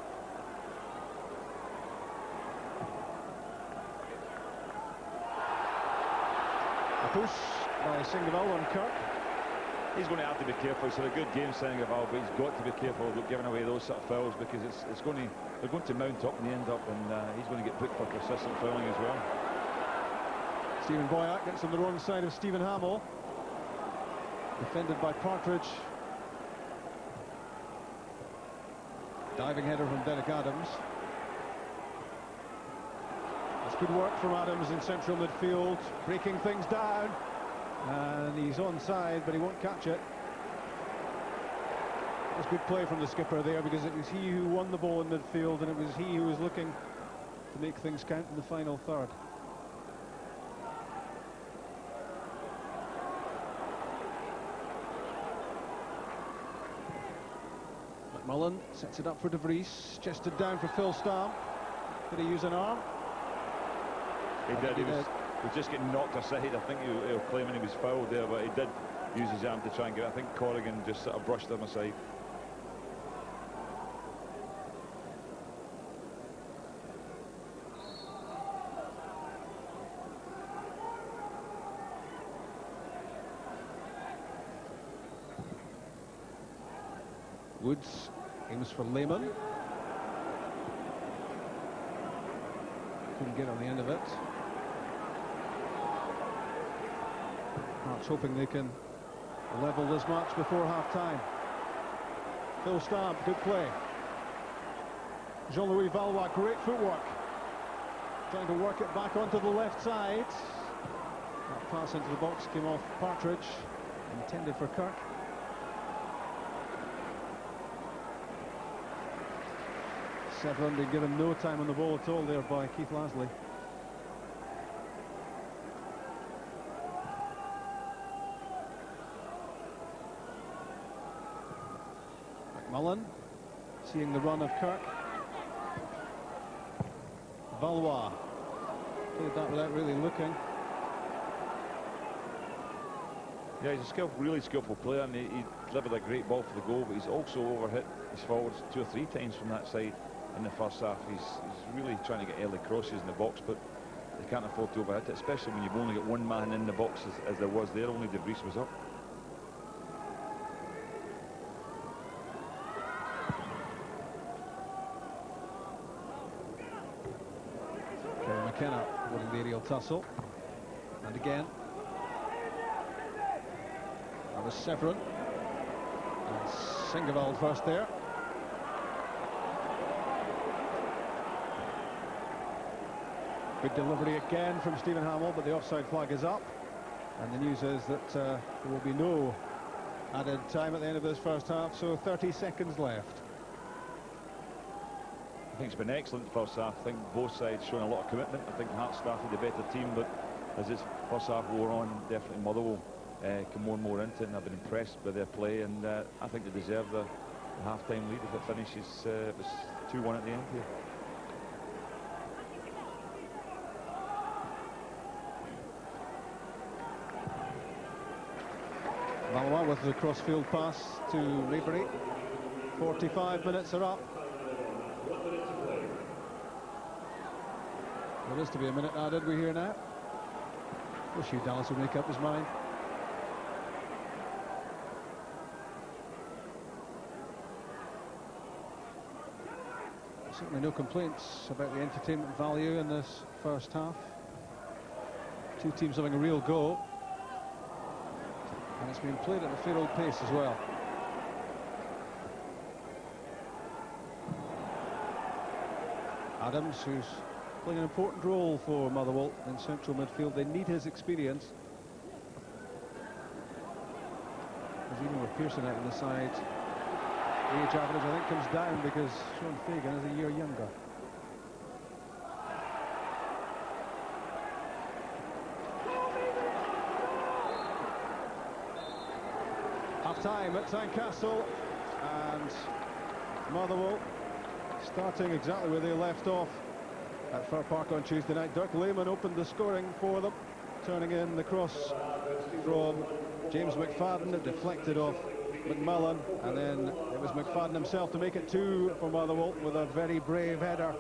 A push by Singavold on Kirk. He's going to have to be careful. It's a good game, Singavold, but he's got to be careful of giving away those sort of fouls, because they're going to mount up and end up, and he's going to get booked for persistent fouling as well. Stephen Boyack gets on the wrong side of Stephen Hamill. Defended by Partridge. Diving header from Derek Adams. It's good work from Adams in central midfield, breaking things down. And he's onside, but he won't catch it. It's good play from the skipper there, because it was he who won the ball in midfield, and it was he who was looking to make things count in the final third. McMullen sets it up for de Vries, chested down for Phil Stam. Did he use an arm? He did. He was just getting knocked aside. I think he'll claim he was fouled there, but he did use his arm to try and get it. I think Corrigan just sort of brushed him aside. Woods aims for Lehman. Couldn't get on the end of it. Hearts hoping they can level this match before half-time. Phil Stamp, good play. Jean-Louis Valois, great footwork. Trying to work it back onto the left side. That pass into the box came off Partridge, intended for Kirk. Severin being given no time on the ball at all there by Keith Lasley. McMullen seeing the run of Kirk. Valois played that without really looking. Yeah, he's a really skillful player, and he delivered a great ball for the goal, but he's also overhit his forwards 2 or 3 times from that side in the first half. He's really trying to get early crosses in the box, but they can't afford to overhit it, especially when you've only got one man in the box as there was there. Only de Vries was up. Kerry McKenna winning the aerial tussle. And again. That was Severin. And Singevald first there. Good delivery again from Stephen Hamill, but the offside flag is up. And the news is that there will be no added time at the end of this first half, so 30 seconds left. I think it's been excellent first half. I think both sides showing a lot of commitment. I think Hearts started the better team, but as this first half wore on, definitely Motherwell come more and more into it, and I've been impressed by their play, and I think they deserve the half-time lead if it finishes. It was 2-1 at the end here. Malois with the cross-field pass to Ribery. 45 minutes are up. There is to be a minute added, we hear now. Wish Hugh Dallas would make up his mind. Certainly no complaints about the entertainment value in this first half. Two teams having a real go. And it's been played at a fair old pace as well. Adams, who's playing an important role for Motherwell in central midfield. They need his experience. As even with Pearson out on the side, the age average I think comes down because Sean Fagan is a year younger. Half-time at Tynecastle, and Motherwell starting exactly where they left off at Fir Park on Tuesday night. Dirk Lehmann opened the scoring for them, turning in the cross from James McFadden. It deflected off McMillan, and then it was McFadden himself to make it 2 for Motherwell with a very brave header.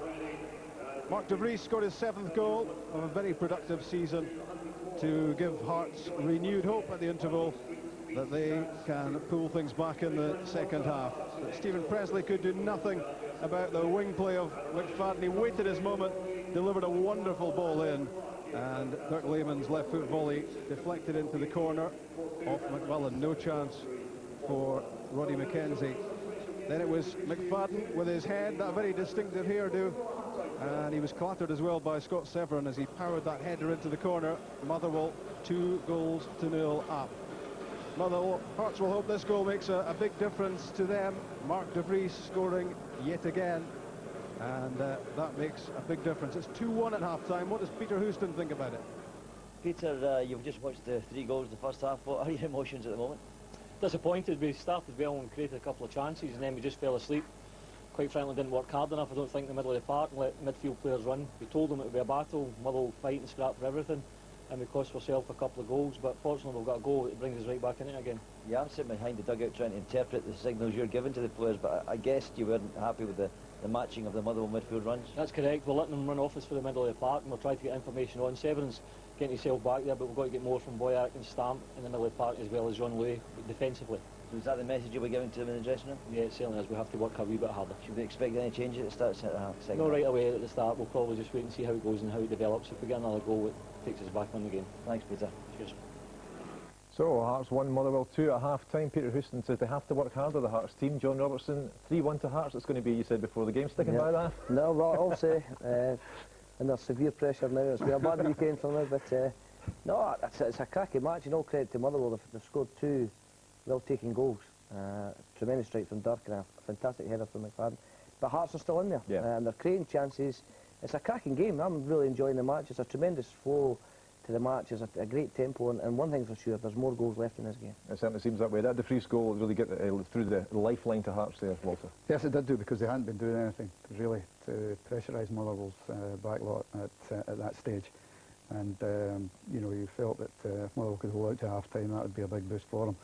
Mark de Vries scored his 7th goal of a very productive season to give Hearts renewed hope at the interval that they can pull things back in the second half. But Stephen Presley could do nothing about the wing play of McFadden. He waited his moment, delivered a wonderful ball in, and Dirk Lehmann's left foot volley deflected into the corner off McMillan. No chance for Roddy McKenzie. Then it was McFadden with his head, that very distinctive hairdo, and he was clattered as well by Scott Severin as he powered that header into the corner. Motherwell 2-0 up. Motherwell, Hearts will hope this goal makes a big difference to them. Mark de Vries scoring yet again, and that makes a big difference. It's 2-1 at half-time. What does Peter Houston think about it? Peter, you've just watched the 3 goals in the first half. What are your emotions at the moment? Disappointed. We started well and created a couple of chances, and then we just fell asleep. Quite frankly, didn't work hard enough, I don't think, in the middle of the park, and let midfield players run. We told them it would be a battle, Motherwell fight and scrap for everything, and we cost ourselves a couple of goals, but fortunately we've got a goal that brings us right back in it again. Yeah, I'm sitting behind the dugout trying to interpret the signals you're giving to the players, but I guessed you weren't happy with the matching of the Motherwell midfield runs. That's correct. We're letting them run off us for the middle of the park, and we're trying to get information on. Severin's getting himself back there, but we've got to get more from Boyack and Stamp in the middle of the park, as well as John Leigh defensively. So is that the message you'll be giving to them in the dressing room? Yeah, it certainly is. We have to work a wee bit harder. Should we expect any changes at the start of the second? No, right away at the start. We'll probably just wait and see how it goes and how it develops. If we get another goal, it takes us back on the game. Thanks, Peter. Cheers. So, Hearts 1, Motherwell 2 at half-time. Peter Houston says they have to work harder, the Hearts team. John Robertson, 3-1 to Hearts. It's going to be, you said before the game, sticking by that? No, well, I'll say, under severe pressure now. It's been a bad weekend for me, but no, it's a cracking match. And all credit to Motherwell. They've scored 2 well-taken goals. Tremendous strike from Dirk and a fantastic header from McFadden. But Hearts are still in there, and they're creating chances. It's a cracking game. I'm really enjoying the match. It's a tremendous flow to the match. It's a great tempo, and one thing for sure, there's more goals left in this game. It certainly seems that way. That de Vries goal really get through the lifeline to Hearts there, Walter. Yes, it did do, because they hadn't been doing anything really to pressurise Motherwell's backlot at that stage. And you know, you felt that if Motherwell could hold out to half-time, that would be a big boost for them.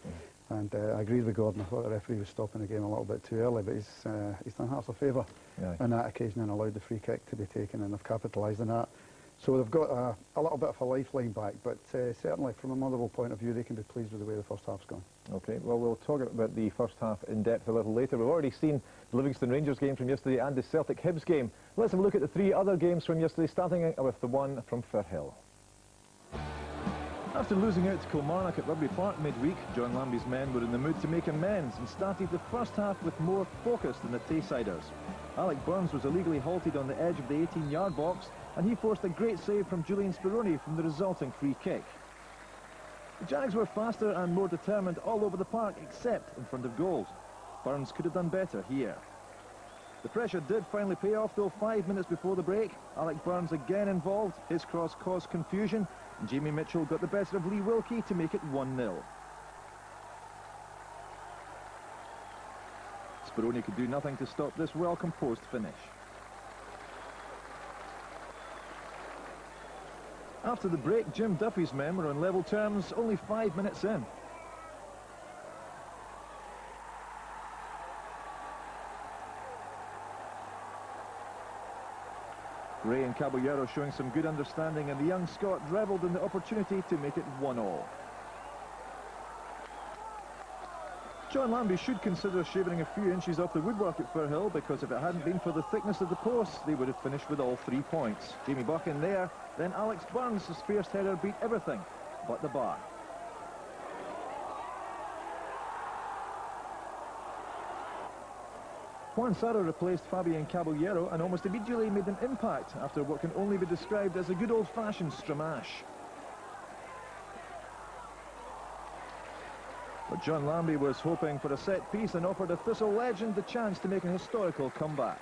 And I agreed with Gordon. I thought the referee was stopping the game a little bit too early, but he's done Hearts a favour on that occasion and allowed the free kick to be taken, and they've capitalised on that. So they've got a little bit of a lifeline back, but certainly from a Motherwell point of view, they can be pleased with the way the first half's gone. OK, well, we'll talk about the first half in depth a little later. We've already seen the Livingston Rangers game from yesterday and the Celtic Hibs game. Let's have a look at the 3 other games from yesterday, starting with the one from Firhill. After losing out to Kilmarnock at Rugby Park midweek, John Lambie's men were in the mood to make amends and started the first half with more focus than the Taysiders. Alec Burns was illegally halted on the edge of the 18-yard box, and he forced a great save from Julian Speroni from the resulting free kick. The Jags were faster and more determined all over the park, except in front of goals. Burns could have done better here. The pressure did finally pay off, though. 5 minutes before the break, Alec Burns again involved. His cross caused confusion, and Jamie Mitchell got the better of Lee Wilkie to make it 1-0. Speroni could do nothing to stop this well-composed finish. After the break, Jim Duffy's men were on level terms only 5 minutes in. Ray and Caballero showing some good understanding, and the young Scot revelled in the opportunity to make it 1-1. John Lambie should consider shaving a few inches off the woodwork at Firhill, because if it hadn't been for the thickness of the posts, they would have finished with all 3 points. Jamie Buck in there, then Alex Burns' fierce header beat everything but the bar. Juan Sara replaced Fabian Caballero and almost immediately made an impact after what can only be described as a good old-fashioned stramash. But John Lambie was hoping for a set piece and offered a Thistle legend the chance to make a historical comeback.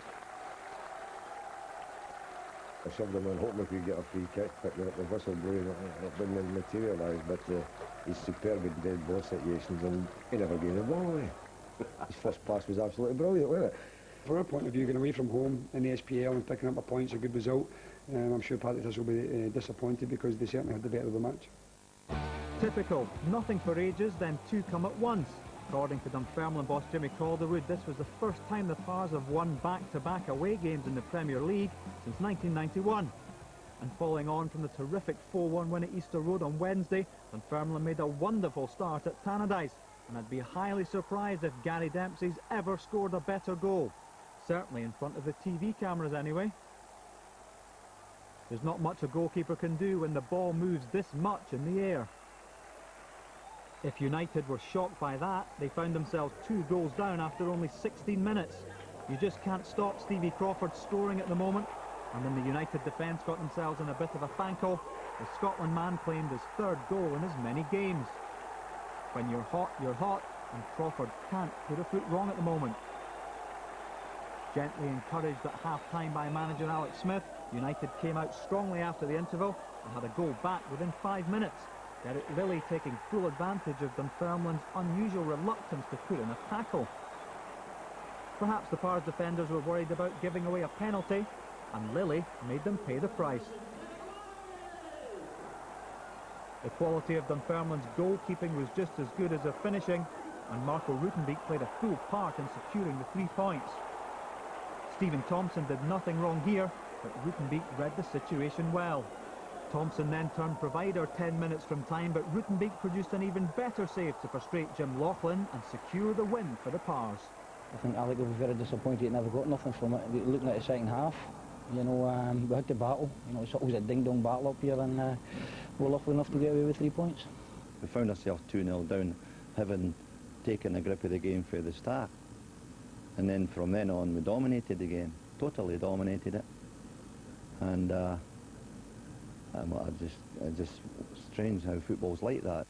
I shoved him in hoping if we get a free kick, but the whistle blew, it didn't materialise, but he's superb in dead ball situations and he never gave the ball away. His first pass was absolutely brilliant, wasn't it? From our point of view, going away from home in the SPL and picking up a point's a good result. I'm sure Partitas will be disappointed because they certainly had the better of the match. Typical. Nothing for ages, then 2 come at once. According to Dunfermline boss Jimmy Calderwood, this was the first time the Pars have won back-to-back away games in the Premier League since 1991. And following on from the terrific 4-1 win at Easter Road on Wednesday, Dunfermline made a wonderful start at Tannadice, and I'd be highly surprised if Gary Dempsey's ever scored a better goal. Certainly in front of the TV cameras anyway. There's not much a goalkeeper can do when the ball moves this much in the air. If United were shocked by that, they found themselves 2 goals down after only 16 minutes. You just can't stop Stevie Crawford scoring at the moment, and when the United defence got themselves in a bit of a thankle, the Scotland man claimed his 3rd goal in as many games. When you're hot, and Crawford can't put a foot wrong at the moment. Gently encouraged at half-time by manager Alex Smith, United came out strongly after the interval and had a goal back within 5 minutes. Derek Lilly taking full advantage of Dunfermline's unusual reluctance to put in a tackle. Perhaps the Pars defenders were worried about giving away a penalty, and Lilly made them pay the price. The quality of Dunfermline's goalkeeping was just as good as their finishing, and Marco Rutenbeek played a full part in securing the 3 points. Stephen Thompson did nothing wrong here, but Rutenbeek read the situation well. Thompson then turned provider 10 minutes from time, but Rutenbeek produced an even better save to frustrate Jim Laughlin and secure the win for the Pars. I think Alec will be very disappointed he never got nothing from it. Looking at the second half, you know, we had to battle. You know, it's always a ding-dong battle up here, and we're lucky enough to get away with 3 points. We found ourselves 2-0 down, having taken a grip of the game for the start. And then from then on, we dominated the game, totally dominated it. And it's just strange how football's like that.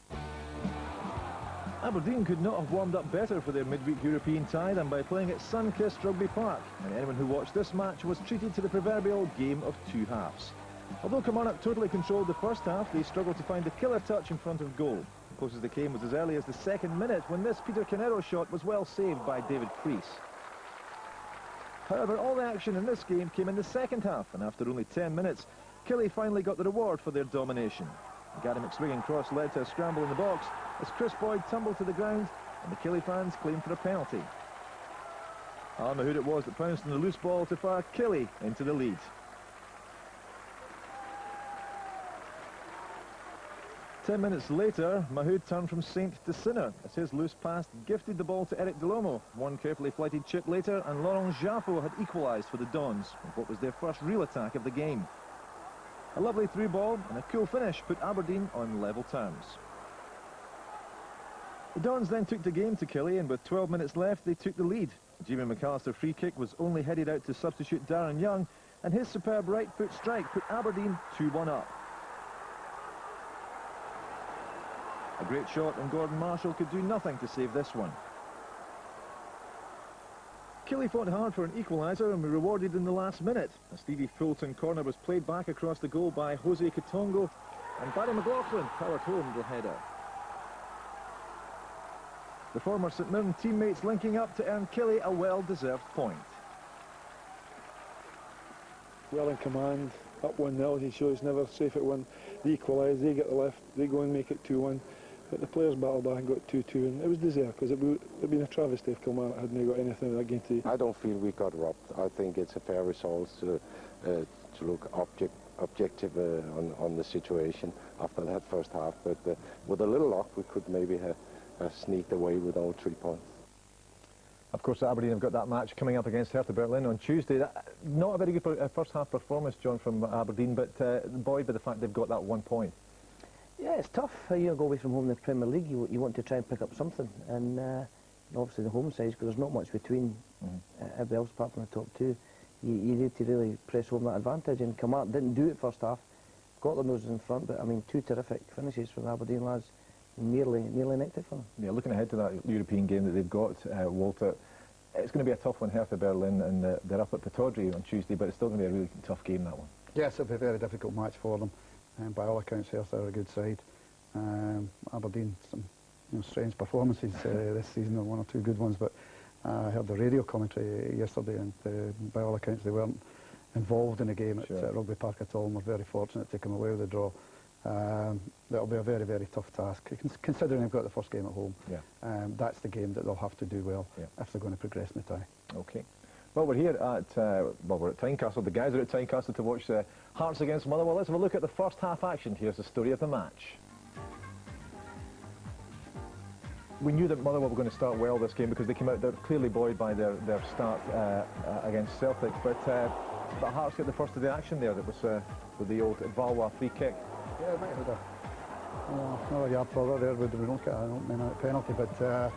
Aberdeen could not have warmed up better for their midweek European tie than by playing at sun-kissed Rugby Park, and anyone who watched this match was treated to the proverbial game of 2 halves. Although Kilmarnock totally controlled the first half, they struggled to find the killer touch in front of goal. The closest they came was as early as the 2nd minute, when this Peter Canero shot was well saved by David Priest. However, all the action in this game came in the second half, and after only 10 minutes, Killie finally got the reward for their domination. Gary McSwiggan cross led to a scramble in the box as Chris Boyd tumbled to the ground, and the Killie fans claimed for a penalty. Alan Mahood it was that pounced on the loose ball to fire Killie into the lead. 10 minutes later, Mahood turned from saint to sinner as his loose pass gifted the ball to Eric Delomo. One carefully flighted chip later, and Laurent Jaffo had equalised for the Dons in what was their first real attack of the game. A lovely through ball and a cool finish put Aberdeen on level terms. The Dons then took the game to Killie, and with 12 minutes left they took the lead. Jimmy McAllister free kick was only headed out to substitute Darren Young, and his superb right foot strike put Aberdeen 2-1 up. A great shot, and Gordon Marshall could do nothing to save this one. Killie fought hard for an equaliser and were rewarded in the last minute. A Stevie Fulton corner was played back across the goal by Jose Katongo, and Barry McLaughlin powered home the header. The former St Mirren teammates linking up to earn Killie a well-deserved point. Well in command, up 1-0, he shows never safe at one. They equalise, they get the lift, they go and make it 2-1. But the players battled back and got 2-2, and it was deserved, because it would have been a travesty if Kilmarnock hadn't got anything of that game today. I don't feel we got robbed. I think it's a fair result to look objective on the situation after that first half. But with a little luck, we could maybe have sneaked away with all 3 points. Of course, Aberdeen have got that match coming up against Hertha Berlin on Tuesday. Not a very good first half performance, John, from Aberdeen, but buoyed by the fact they've got that 1 point. Yeah, it's tough. You go away from home in the Premier League, you want to try and pick up something, and obviously the home side, because there's not much between everybody else apart from the top two. You need to really press home that advantage, and Kilmarnock didn't do it first half. Got their noses in front, but I mean, 2 terrific finishes from the Aberdeen lads. Nearly nicked it for them. Yeah, looking ahead to that European game that they've got, Walter, it's going to be a tough one, Hertha Berlin, and they're up at Pittodrie on Tuesday, but it's still going to be a really tough game, that one. Yes, it'll be a very difficult match for them. By all accounts, Hertha are a good side. Aberdeen, some strange performances this season, 1 or 2 good ones, but I heard the radio commentary yesterday, and by all accounts they weren't involved in the game at Rugby Park at all, and were very fortunate to come away with a draw. That'll be a very, very tough task, considering they've got the first game at home. Yeah. That's the game that they'll have to do well if they're going to progress in the tie. Okay. Well, we're here at we're at Tynecastle. The guys are at Tynecastle to watch Hearts against Motherwell. Let's have a look at the first half action. Here's the story of the match. We knew that Motherwell were going to start well this game because they came out, they're clearly buoyed by their start against Celtic, but Hearts get the first of the action there. That was with the old Valois free kick. Yeah, it might have another yard further there, we don't get a penalty, but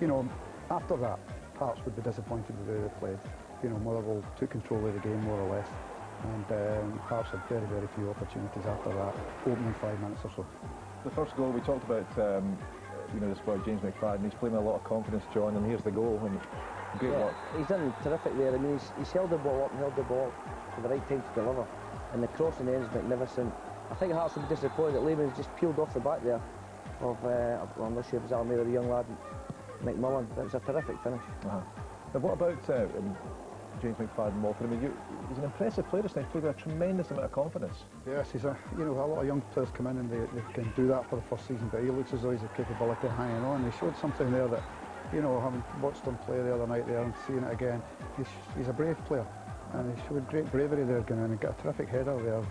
you know, after that, Hearts would be disappointed with the way they played. You know, Motherwell took control of the game more or less, and Hearts had very, very few opportunities after that, opening 5 minutes or so. The first goal we talked about, you know, this boy James McFadden, he's playing with a lot of confidence, John, and here's the goal, and great work. He's done terrific there. I mean, he's held the ball up and held the ball for the right time to deliver, and the crossing end is magnificent. I think Hearts will be disappointed that Lehman's just peeled off the back there of, I'm not sure if it was Almeida, the young lad, McMullen. It was a terrific finish. Now what about James McFadden, Walter? I mean, he's an impressive player, he's played with a tremendous amount of confidence. Yes, he's a lot of young players come in and they can do that for the first season, but he looks as though he's a capability of hanging on. He showed something there that, you know, having watched him play the other night there and seeing it again, he's a brave player, and he showed great bravery there going in and got a terrific header there,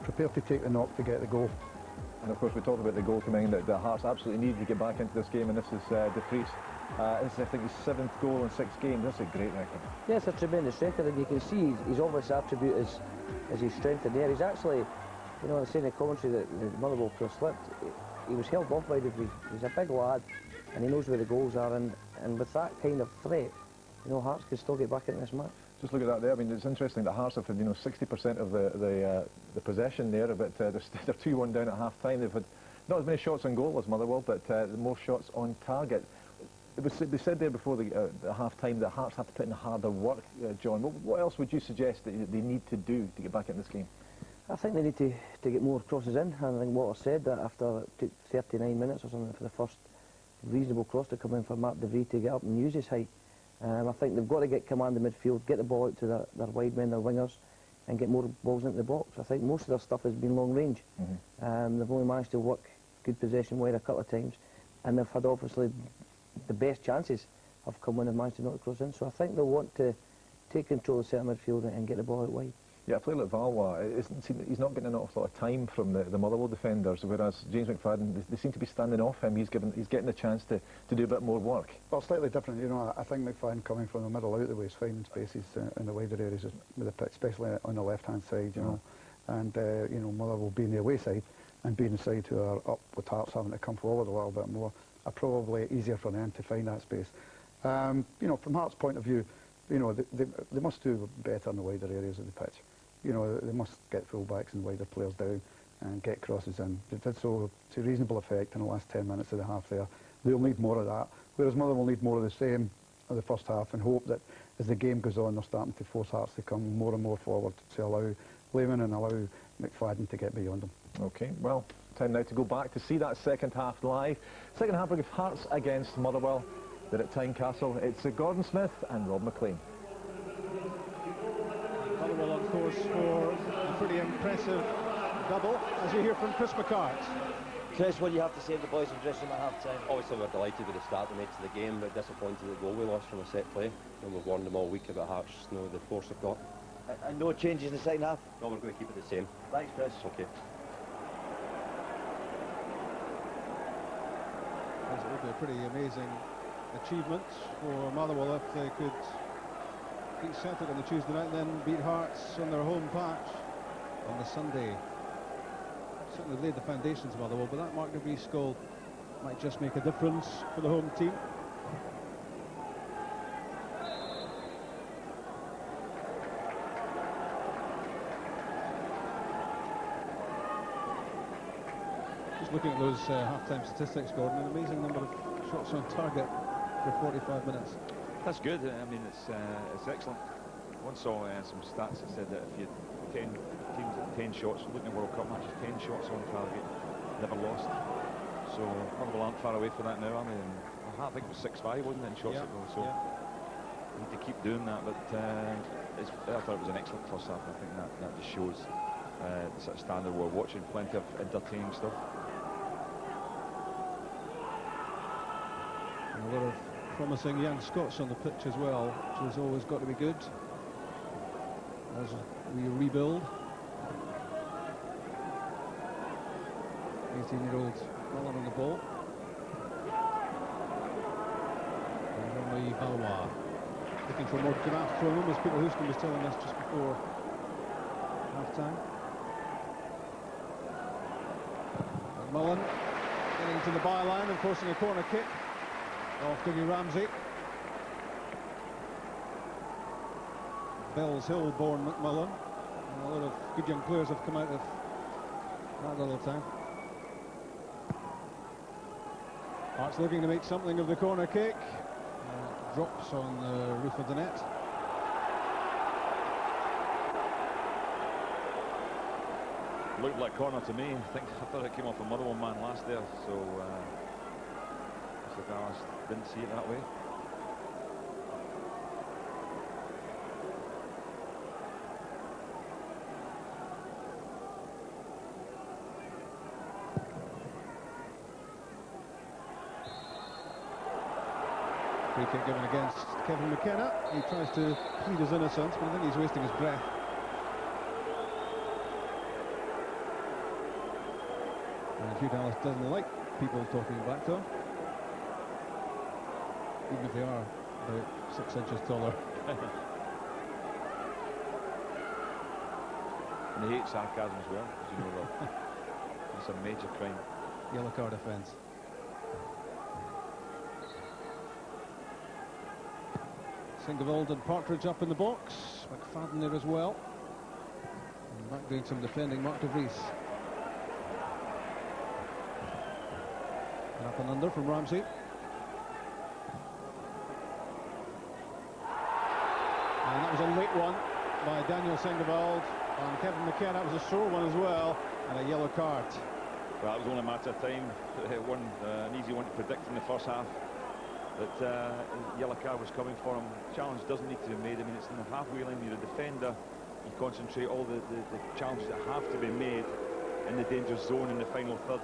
prepared to take the knock to get the goal. And of course we talked about the goal coming in that the Hearts absolutely needed to get back into this game, and this is De Vries. This is, I think, his 7th goal in 6 games. That's a great record. Yeah, it's a tremendous record, and you can see his obvious attribute is his strength in the air. He's actually, you know, saying in the commentary that the Motherwell player slipped, he was held off by De Vries. He's a big lad, and he knows where the goals are, and with that kind of threat, you know, Hearts can still get back into this match. Just look at that there. I mean, it's interesting that Hearts have had, you know, 60% of the possession there, but they're 2-1 down at half-time. They've had not as many shots on goal as Motherwell, but more shots on target. They said there before the half-time that Hearts have to put in harder work, John. What else would you suggest that they need to do to get back in this game? I think they need to get more crosses in. I think Walter said that after it took 39 minutes or something for the first reasonable cross to come in for Mark De Vries to get up and use his height. I think they've got to get command of midfield, get the ball out to their wide men, their wingers, and get more balls into the box. I think most of their stuff has been long range. They've only managed to work good possession wide a couple of times, and they've had obviously the best chances have come when they've managed to knock the cross in. So I think they'll want to take control of the centre midfield and get the ball out wide. Yeah, a player like Valois, he's not getting an awful lot of time from the Motherwell defenders, whereas James McFadden, they seem to be standing off him. He's getting a chance to do a bit more work. Well, slightly different, you know. I think McFadden coming from the middle out the way is finding spaces in the wider areas of the pitch, especially on the left-hand side, you know. and you know, Motherwell being the away side and being the side who are up with Hearts having to come forward a little bit more, are probably easier for them to find that space. You know, from Hearts' point of view, you know, they must do better in the wider areas of the pitch. You know, they must get full-backs and wider players down and get crosses in. They did so to reasonable effect in the last 10 minutes of the half there. They'll need more of that, whereas Motherwell need more of the same of the first half, and hope that as the game goes on, they're starting to force Hearts to come more and more forward to allow Lehman and allow McFadden to get beyond them. OK, well, time now to go back to see that second half live. Second half of Hearts against Motherwell. They're at Tynecastle. It's Gordon Smith and Rob McLean. Motherwell on course for a pretty impressive double, as we hear from Chris McCart. Chris, what do you have to say to the boys in dressing room at half-time? Obviously we're delighted with the start they made to the game, but disappointed with the goal we lost from a set play. And we've warned them all week about Hearts, you know, the force they've got. And no changes in the second half? No, we're going to keep it the same. Thanks, Chris. Okay. It would be a pretty amazing achievement for Motherwell if they could beat Celtic on the Tuesday night and then beat Hearts on their home patch on the Sunday. Certainly laid the foundations of Motherwell, but that Mark de Vries goal might just make a difference for the home team. Just looking at those half-time statistics, Gordon, an amazing number of shots on target for 45 minutes. That's good. I mean, it's excellent. Once saw some stats that said that if you 10 teams at 10 shots, looking at World Cup matches, 10 shots on target, never lost. So Motherwell aren't far away from that now, are they? And I think it was 6-5, wasn't it, in shots ago? So we need to keep doing that. But I thought it was an excellent first half. I think that just shows the sort of standard we're watching. Plenty of entertaining stuff. And a lot of promising young Scots on the pitch as well, which has always got to be good as we rebuild. 18-year-old Mullen on the ball. And Balwa looking for more draft from him, as Peter Houston was telling us just before half-time. And Mullen getting to the byline and forcing a corner kick off Dougie Ramsey. Bells Hill born McMullen, and a lot of good young players have come out of that little town. Hearts looking to make something of the corner kick. Drops on the roof of the net. Looked like corner to me. I thought it came off a Motherwell man last there, so Dallas didn't see it that way. Free kick given against Kevin McKenna. He tries to plead his innocence, but I think he's wasting his breath. And Hugh Dallas doesn't like people talking back to him, even if they are about 6 inches taller. And he hates sarcasm as well, as you know, Rob. It's a major crime. Yellow card offence. Singavold and Partridge up in the box. McFadden there as well. And back doing some defending, Mark de Vries. And up and under from Ramsey. And that was a late one by Daniel Singavold on Kevin McKenna. That was a sore one as well, and a yellow card. Well, it was only a matter of time. An easy one to predict in the first half. That yellow card was coming for him. Challenge doesn't need to be made. I mean, it's in the halfway line. You're a defender. You concentrate all the challenges that have to be made in the danger zone in the final third,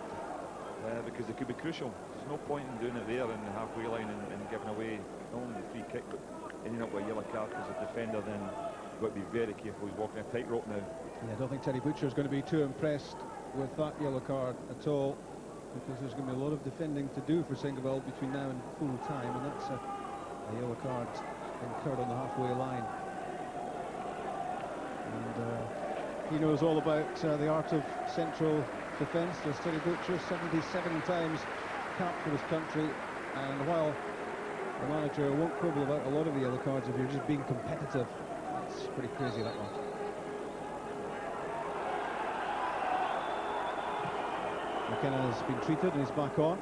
because they could be crucial. There's no point in doing it there in the halfway line and giving away not only the free kick, but ending up with a yellow card, because the defender then you've got to be very careful. He's walking a tightrope now. Yeah, I don't think Teddy Butcher is going to be too impressed with that yellow card at all, because there's going to be a lot of defending to do for Singavold between now and full time, and that's a yellow card incurred on the halfway line. And He knows all about the art of central defence. The Steady Butcher, 77 times capped for his country, and while the manager won't quibble about a lot of the yellow cards if you're just being competitive, that's pretty crazy, that one. McKenna's been treated and he's back on.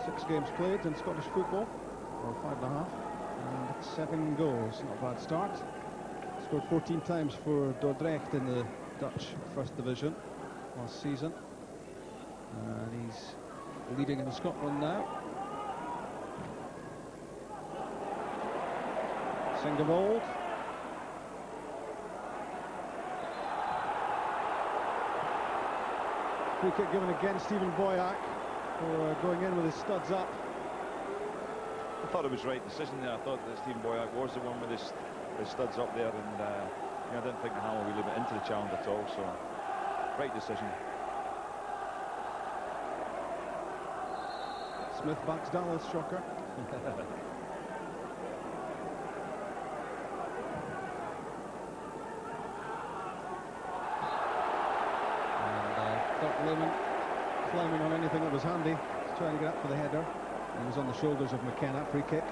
Six games played in Scottish football, or 5.5, and 7 goals. Not a bad start. Scored 14 times for Dordrecht in the Dutch First Division last season. And he's leading in Scotland now. Singavold. Free kick given against Stephen Boyack for going in with his studs up. I thought it was the right decision there. I thought that Stephen Boyack was the one with his studs up there, and you know, I didn't think the Hammer would leave it into the challenge at all, so right decision. Smith backs Dallas, shocker. Dirk Lehman climbing on anything that was handy. He's trying to get up for the header. He was on the shoulders of McKenna. Free kick.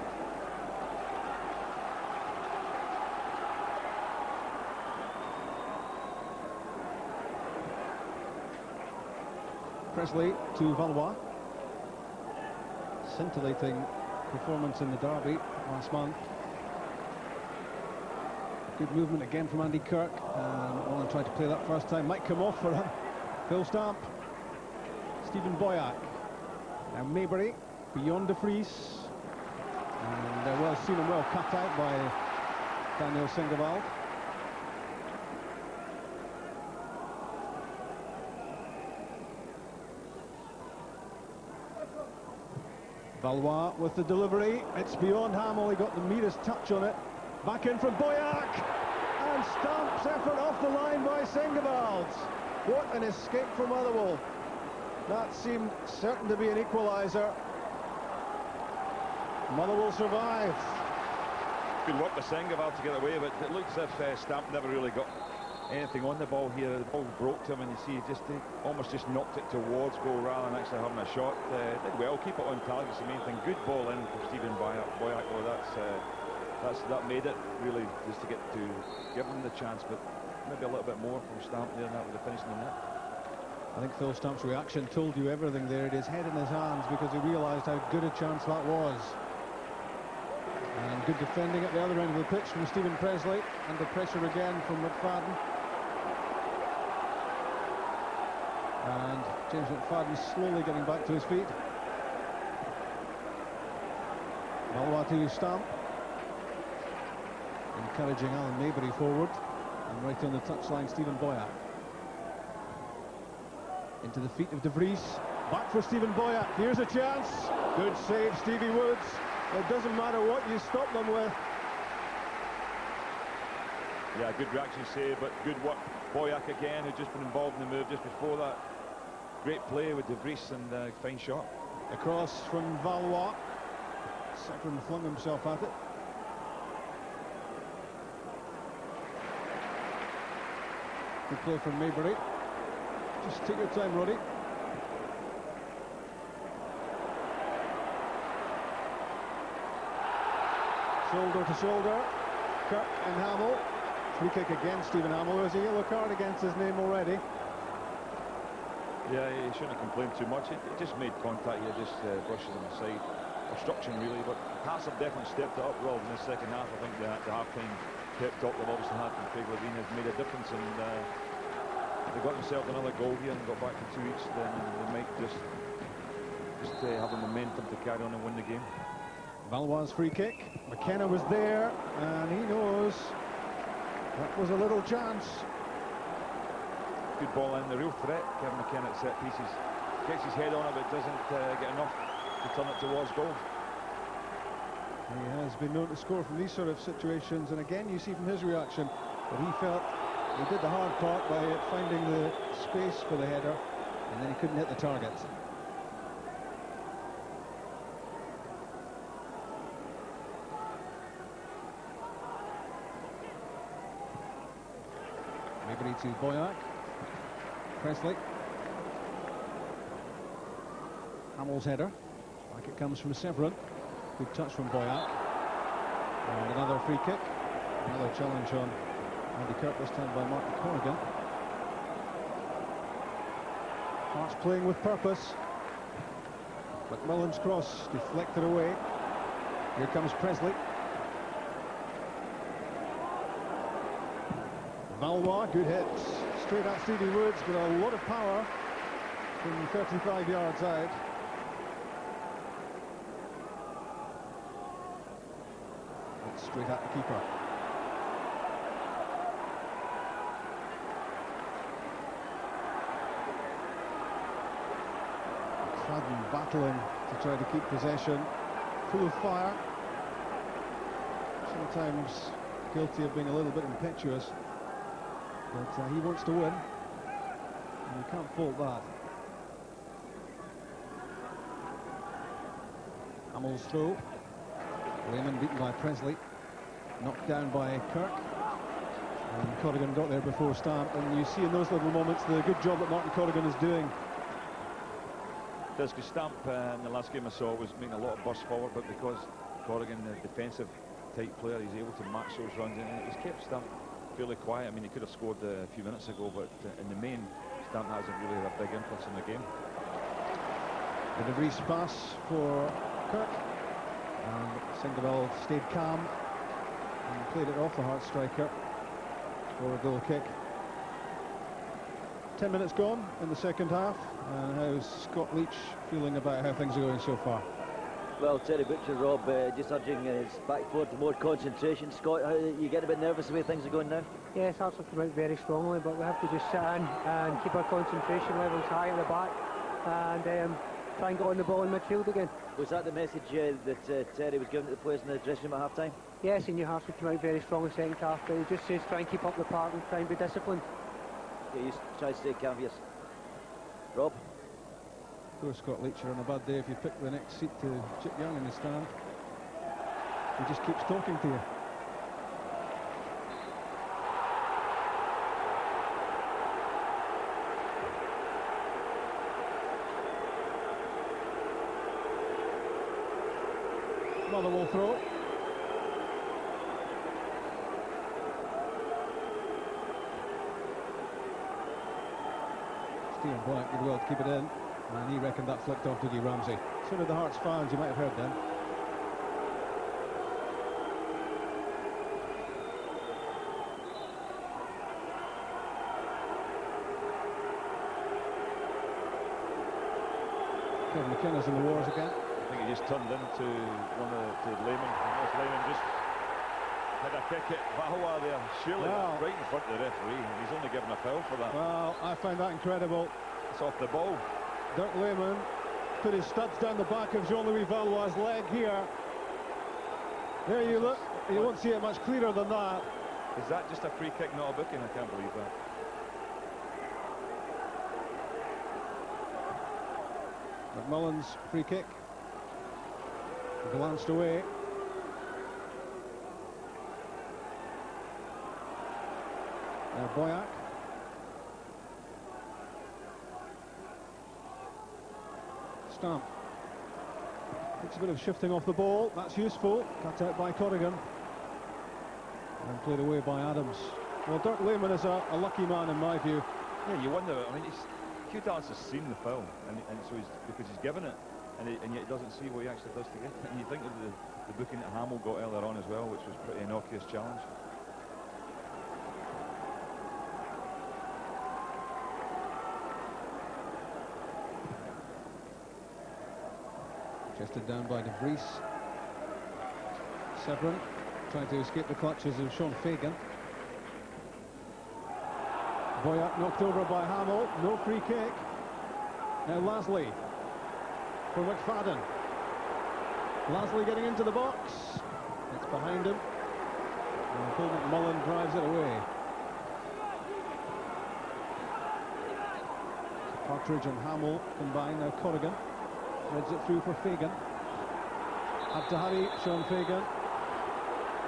Presley to Valois. Scintillating performance in the derby last month. Good movement again from Andy Kirk. Owen tried to play that first time. Might come off for him. Phil Stamp. Stephen Boyack. Now Maybury beyond De Vries. And well seen and well cut out by Daniel Singevald. Valois with the delivery. It's beyond Hamill. He got the merest touch on it. Back in from Boyack. And Stamp's effort off the line by Singevald. What an escape from Motherwell. That seemed certain to be an equaliser. Motherwell survive. Good work by Singevald to get away with it. It looks as if Stamp never really got anything on the ball here. The ball broke to him, and you see he almost just knocked it towards goal rather than actually having a shot. Did well, keep it on target, is the main thing. Good ball in for Stephen Boyack. Oh, that made it really, just to give him the chance, but maybe a little bit more from Stamp there, and that would have finished in the net. I think Phil Stamp's reaction told you everything there. It is head in his hands because he realised how good a chance that was. And good defending at the other end of the pitch from Stephen Presley, under pressure again from McFadden. And James McFadden slowly getting back to his feet. Valois to Stamp. Encouraging Alan Maybury forward. And right on the touchline, Stephen Boyack. Into the feet of De Vries. Back for Stephen Boyack. Here's a chance. Good save, Stevie Woods. It doesn't matter what you stop them with. Yeah, good reaction save, but good work. Boyack again, who'd just been involved in the move just before that. Great play with De Vries and fine shot. Across from Valois. Severin flung himself at it. Good play from Maybury. Just take your time, Roddy. Shoulder to shoulder. Kirk and Hamill. Free kick against Stephen Hamill. There's a yellow card against his name already. Yeah, he shouldn't have complained too much. He just made contact here, just brushes him aside. Obstruction really, but Hearts have definitely stepped it up well in the second half. I think the half-time pep talk they've obviously had from Craig Levine has made a difference, and if they got themselves another goal here and got back to 2 each, then they might just have the momentum to carry on and win the game. Valois' free kick. McKenna was there, and he knows that was a little chance. Good ball in, the real threat, Kevin McKenna at set pieces. Gets his head on it, but doesn't get enough to turn it towards goal. He has been known to score from these sort of situations, and again you see from his reaction that he felt he did the hard part by finding the space for the header, and then he couldn't hit the target. Maybe to Boyack. Presley. Hamill's header. Back it comes from Severin. Good touch from Boyack. And another free kick. Another challenge on Andy Kirk, this time by Martin Corrigan. Hearts playing with purpose. McMillan's cross deflected away. Here comes Presley. Valois, good hit. Straight at Stevie Woods with a lot of power from 35 yards out. It's straight at the keeper. McFadden battling to try to keep possession. Full of fire. Sometimes guilty of being a little bit impetuous. But he wants to win. And you can't fault that. Hamill's throw. Lehman beaten by Presley. Knocked down by Kirk. And Corrigan got there before Stamp. And you see in those little moments the good job that Martin Corrigan is doing. Does, because Stamp in the last game I saw was making a lot of bursts forward, but because Corrigan, the defensive type player, he's able to match those runs, and it's kept Stamp fairly quiet. I mean, he could have scored a few minutes ago, but in the main, Stamp hasn't really had a big influence in the game. The De Vries pass for Kirk, and Singabel stayed calm and played it off the Hearts striker for a goal kick. 10 minutes gone in the second half, and how's Scott Leach feeling about how things are going so far? Well, Terry Butcher, Rob, just urging his back four to more concentration. Scott, how, you get a bit nervous the way things are going now? Yes, Hearts have come out very strongly, but we have to just sit in and keep our concentration levels high at the back, and try and get on the ball in midfield again. Was that the message that Terry was giving to the players in the dressing room at half-time? Yes, he knew Hearts would come out very strong in the second half, but he just says try and keep up the park and try and be disciplined. Yeah, you try to stay calm, yes. Rob? Poor Scott Leach on a bad day if you pick the next seat to Chip Young in the stand. He just keeps talking to you. Motherwell throw. Stephen Blank did well to keep it in, and he reckoned that flicked off Dougie Ramsey. So did the Hearts fans, you might have heard them. Kevin McKenna's in the wars again. I think he just turned into one to Lehman. Lehman just had a kick at Valois there, surely right in front of the referee, and he's only given a foul for that. Well, I find that incredible. It's off the ball. Dirk Lehman put his studs down the back of Jean-Louis Valois' leg here. There you look. You won't see it much clearer than that. Is that just a free kick, not a booking? I can't believe that. McMullen's free kick. Glanced away. Now Boyack. Stamp. It's a bit of shifting off the ball. That's useful. Cut out by Corrigan. And played away by Adams. Well, Dirk Lehman is a lucky man in my view. Yeah, you wonder. I mean, Hugh Dallas has seen the foul, and so because he's given it, and yet he doesn't see what he actually does to get it. And you think of the booking that Hamill got earlier on as well, which was a pretty innocuous challenge. Chested down by De Vries. Severin trying to escape the clutches of Sean Fagan. Boyack knocked over by Hamill. No free kick. Now Lasley for McFadden. Lasley getting into the box. It's behind him. And Paul McMullen drives it away. Partridge and Hamill combine. Now Corrigan threads it through for Fagan. Had to hurry, Sean Fagan.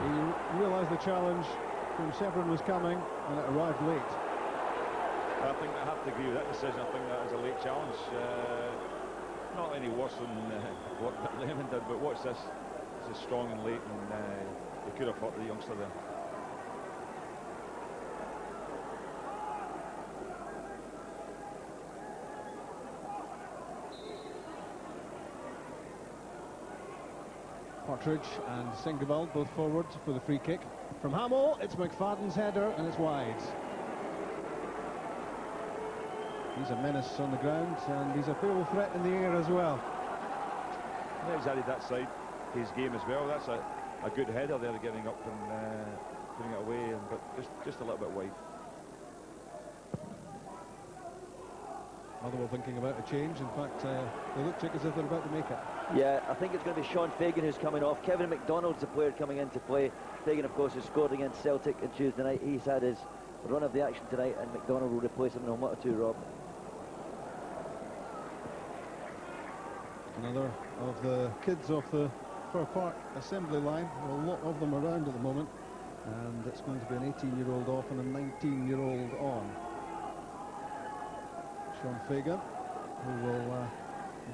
He realised the challenge from Severin was coming, and it arrived late. I think I have to agree with that decision. I think that is a late challenge. Not any worse than what Lehman did, but watch this. This is strong and late, and he could have fought the youngster there. Partridge and Singeveld both forward for the free kick. From Hamill, it's McFadden's header, and it's wide. He's a menace on the ground, and he's a real threat in the air as well. Yeah, he's added that side to his game as well. That's a good header there, getting up and putting it away, but just a little bit wide. Motherwell thinking about a change. In fact, they look as if they're about to make it. Yeah, I think it's going to be Sean Fagan who's coming off. Kevin McDonald's the player coming into play. Fagan, of course, has scored against Celtic on Tuesday night. He's had his run of the action tonight, and McDonald will replace him in a moment or two, Rob. Another of the kids off the Fir Park assembly line. A lot of them around at the moment, and it's going to be an 18-year-old off and a 19-year-old on. Sean Fagan, who will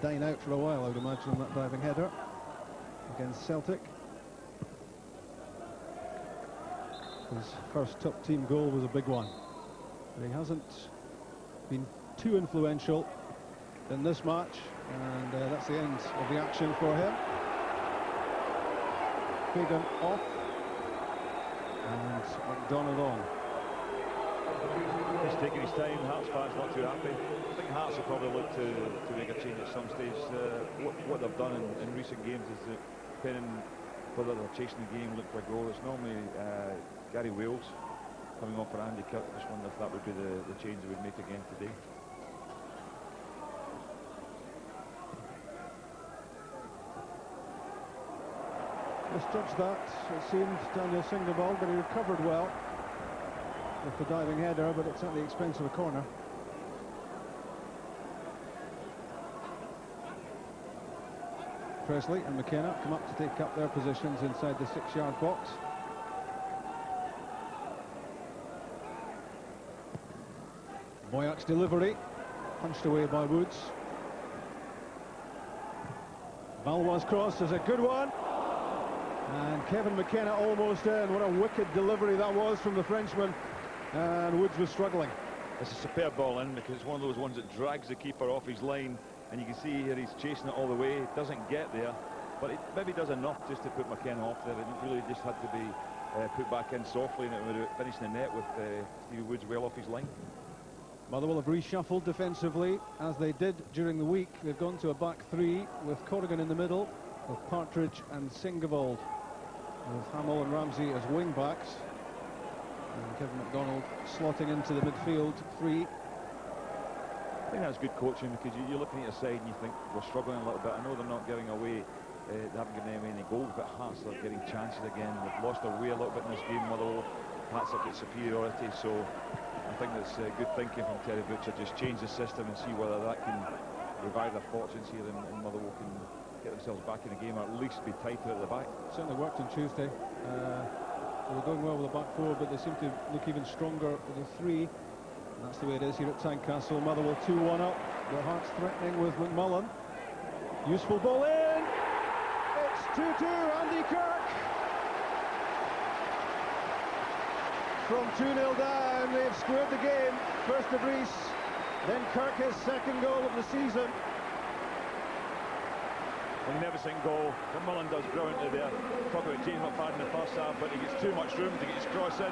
dine out for a while, I would imagine, on that diving header against Celtic. His first top team goal was a big one, but he hasn't been too influential in this match, and that's the end of the action for him. Fagan off, and McDonald on. He's taking his time. Hearts fans not too happy. I think Hearts will probably look to make a change at some stage. What they've done in recent games is that, depending whether they're chasing the game, look for a goal. It's normally Gary Wales coming on for Andy Kirk. I just wonder if that would be the change they would make again today. Misjudged that, it seemed, Daniel Singeveld, but he recovered well with the diving header, but it's at the expense of a corner. Presley and McKenna come up to take up their positions inside the 6-yard box. Boyak's delivery, punched away by Woods. Valois' cross is a good one. And Kevin McKenna almost in. What a wicked delivery that was from the Frenchman. And Woods was struggling. It's a superb ball in, because it's one of those ones that drags the keeper off his line, and you can see here he's chasing it all the way. It doesn't get there, but it maybe does enough just to put McKenna off there. It really just had to be put back in softly, and it would have finished the net with Stevie Woods well off his line. Motherwell have reshuffled defensively, as they did during the week. They've gone to a back three with Corrigan in the middle, with Partridge and Singeveld, with Hamill and Ramsey as wing-backs. And Kevin McDonald slotting into the midfield three. I think that's good coaching, because you're looking at your side and you think we're struggling a little bit. I know they're not giving away, they haven't given them any goals, but Hearts are getting chances again. They've lost their way a little bit in this game. Motherwell, Hearts have got superiority, so I think that's good thinking from Terry Butcher. Just change the system and see whether that can revive their fortunes here, and Motherwell can get themselves back in the game, or at least be tighter at the back. Certainly worked on Tuesday. They were going well with the back four, but they seem to look even stronger with the three. And that's the way it is here at Tynecastle. Motherwell 2-1 up. The Hearts threatening with McMullen. Useful ball in. It's 2-2. Andy Kirk. From 2-0 down, they've squared the game. First to Brees, then Kirk, his second goal of the season. Magnificent goal. McMullen does brilliantly there. Talk about James McFadden in the first half, but he gets too much room to get his cross in.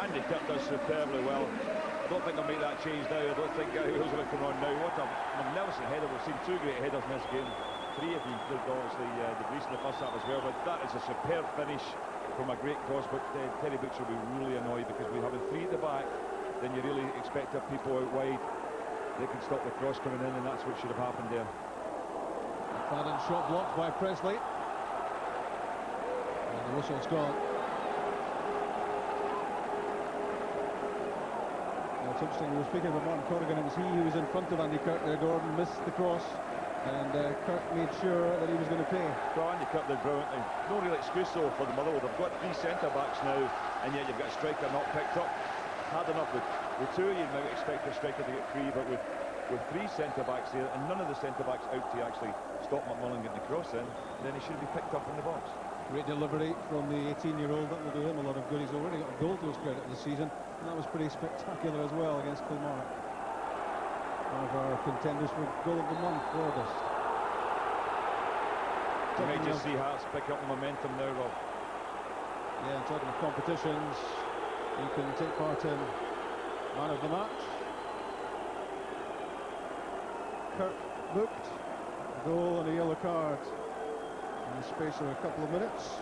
Andy Kirk does superbly well. I don't think they'll make that change now. I don't think Gary Wales will come on now. What a magnificent header. We've seen two great headers in this game. Three if you include obviously the Brees in the first half as well, but that is a superb finish from a great cross. But Terry Butcher will be really annoyed, because we're having three at the back, then you really expect to have people out wide. They can stop the cross coming in, and that's what should have happened there. McFadden shot blocked by Presley. And the whistle's gone. It's interesting, we were speaking about Martin Corrigan. It was he who was in front of Andy Kirk there. Gordon missed the cross, and Kirk made sure that he was going to pay. Well, Andy Kirk did brilliantly. No real excuse though for the Motherwell. They've got three centre-backs now, and yet you've got a striker not picked up. Hard enough with the two of you might expect a striker to get free, but with three centre-backs here and none of the centre-backs out to actually stop McMullen getting the cross in, then he should be picked up in the box. Great delivery from the 18-year-old. That will do him a lot of good. He's already got a goal to his credit this season, and that was pretty spectacular as well against Kilmarnock. One of our contenders for goal of the month for August. You may just see Hearts pick up the momentum now, Rob. Yeah, and talking of competitions, you can take part in man of the match. Kirk booked a goal and a yellow card in the space of a couple of minutes.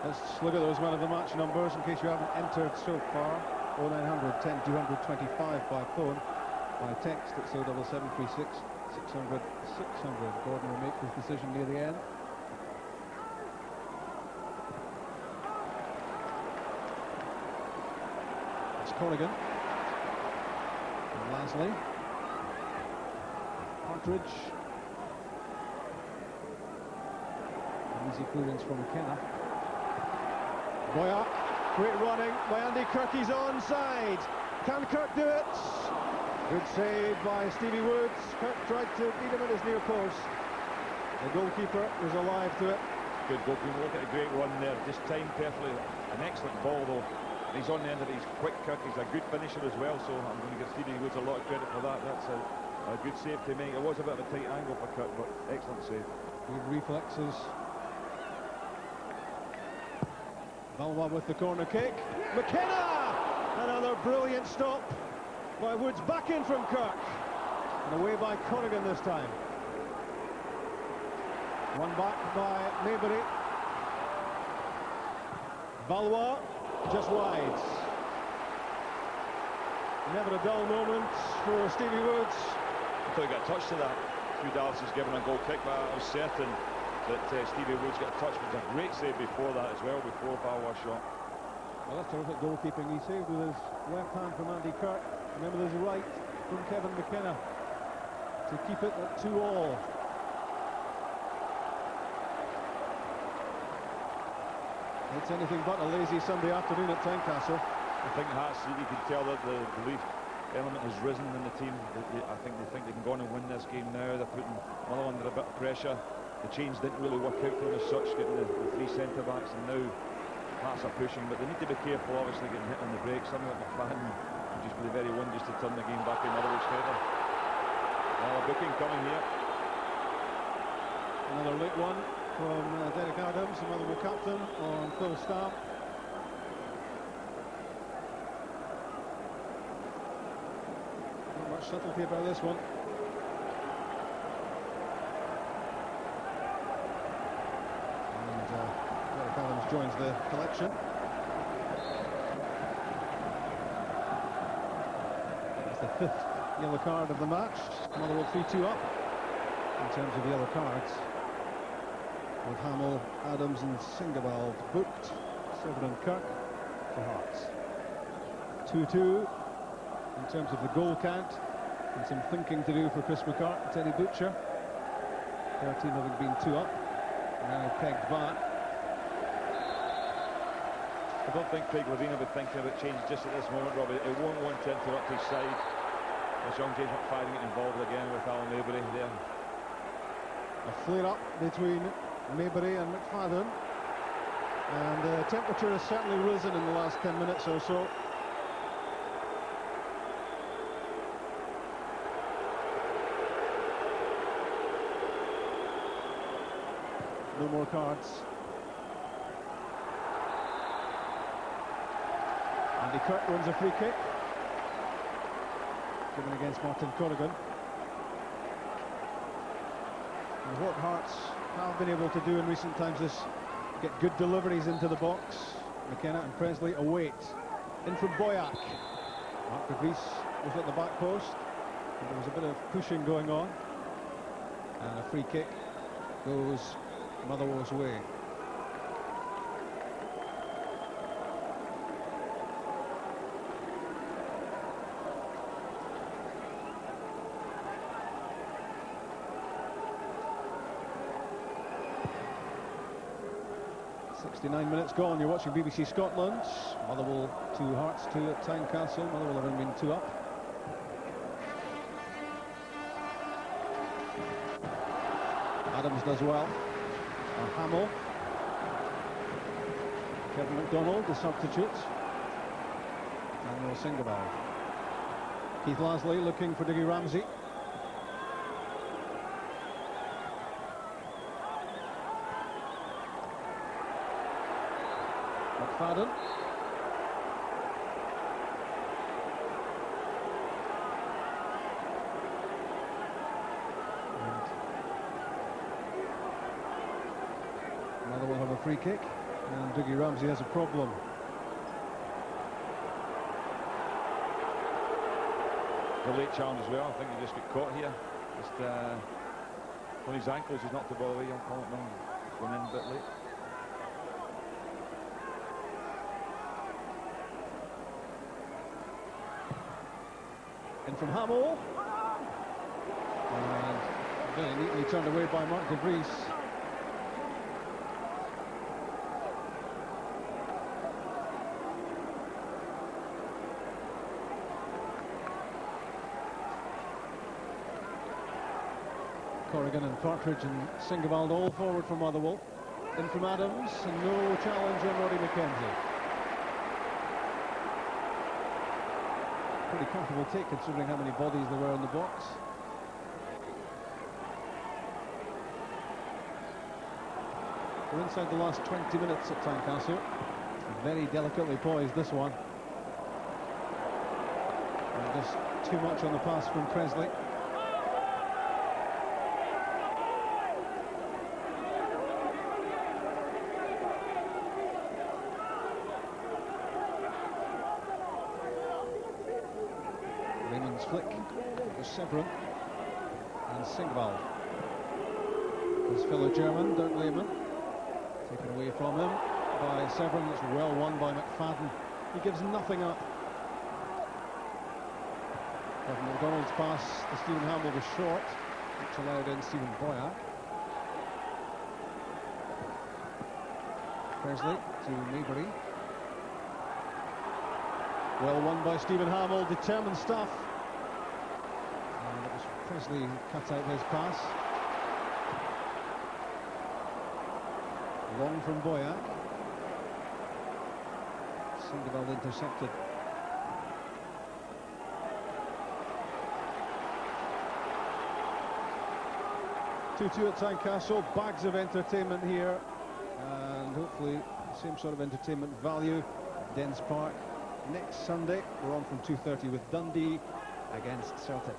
Let's look at those man of the match numbers in case you haven't entered so far. 0900 10 225 by phone, by text at 07736 600 600. Gordon will make his decision near the end. It's Corrigan and Lasley. Partridge. An easy clearance from McKenna. Boyack, great running by Andy Kirk, he's onside. Can Kirk do it? Good save by Stevie Woods. Kirk tried to beat him at his near post. The goalkeeper was alive to it. Good goalkeeper, look at a great run there, just timed perfectly. An excellent ball though. He's on the end of it, he's quick, Kirk, he's a good finisher as well, so I'm going to give Stevie Woods a lot of credit for that. That's a good save to make. It was a bit of a tight angle for Kirk, but excellent save. Good reflexes. Valois with the corner kick. McKenna! Another brilliant stop by Woods, back in from Kirk. And away by Corrigan this time. One back by Maybury. Valois, just wide. Never a dull moment for Stevie Woods. I thought he got a touch to that. Hugh Dallas has given a goal kick, but I was certain that Stevie Woods got a touch. It was a great save before that as well, before Valois shot. Well, that's terrific goalkeeping. He saved with his left hand from Andy Kirk. Remember, there's a right from Kevin McKenna to keep it at 2-all. It's anything but a lazy Sunday afternoon at Tynecastle. I think Hearts, you can tell that the belief element has risen in the team. I think they can go on and win this game now. They're putting Motherwell under a bit of pressure. The change didn't really work out for them as such, getting the three centre-backs, and now Hearts are pushing, but they need to be careful, obviously, getting hit on the brakes. Something like McFadden would just be the very one just to turn the game back in Motherwell's favour. Well, a booking coming here. Another late one from Derek Adams, the Motherwell captain, on Phil Stamp. Not much subtlety about this one. Derek Adams joins the collection. It's the fifth yellow card of the match. Motherwell 3-2 up in terms of yellow cards, with Hamill, Adams and Singabald booked. Silver and Kirk for Hearts. 2-2 in terms of the goal count, and some thinking to do for Chris McCart and Teddy Butcher. Their team having been 2 up, now pegged back. I don't think Craig Levine will be thinking about change just at this moment, Robbie. It won't want to interrupt his side. As Young James McFadden getting involved again with Alan Maybury there. A flare-up between Maybury and McFadden, and the temperature has certainly risen in the last 10 minutes or so. No more cards. Andy Kirk wins a free kick, given against Martin Corrigan. And what Hearts have been able to do in recent times is get good deliveries into the box. McKenna and Presley await. In from Boyack. Mark Grease was at the back post, and there was a bit of pushing going on. And a free kick goes Motherwell's way. 69 minutes gone. You're watching BBC Scotland. Motherwell 2 Hearts 2 at Tynecastle. Motherwell having been 2 up. Adams does well. Hamill. Kevin McDonald, the substitute. Daniel Singabald. Keith Lasley looking for Diggy Ramsey. McFadden. Another will have a free kick, and Dougie Ramsey has a problem. The late challenge as well. I think he just got caught here. Just on his ankles, he's knocked the ball away. Young Colin going in a bit late. In from Hamill. And very neatly turned away by Mark de Vries. Corrigan and Partridge and Singabald all forward from Motherwell. In from Adams, and no challenge on Roddy McKenzie. Pretty comfortable take considering how many bodies there were in the box. We're inside the last 20 minutes at Tynecastle. Very delicately poised, this one. And just too much on the pass from Presley. Flick for Severin and Singvald. His fellow German, Dirk Lehmann, taken away from him by Severin. It's well won by McFadden. He gives nothing up. Kevin McDonald's pass to Stephen Hamill was short, which allowed in Stephen Boyack. Presley to Maybury. Well won by Stephen Hamill, determined stuff. Presley cut out his pass. Long from Boyack. Singeveld intercepted. Two at Tynecastle. Bags of entertainment here, and hopefully same sort of entertainment value at Dens Park next Sunday. We're on from 2:30 with Dundee against Celtic.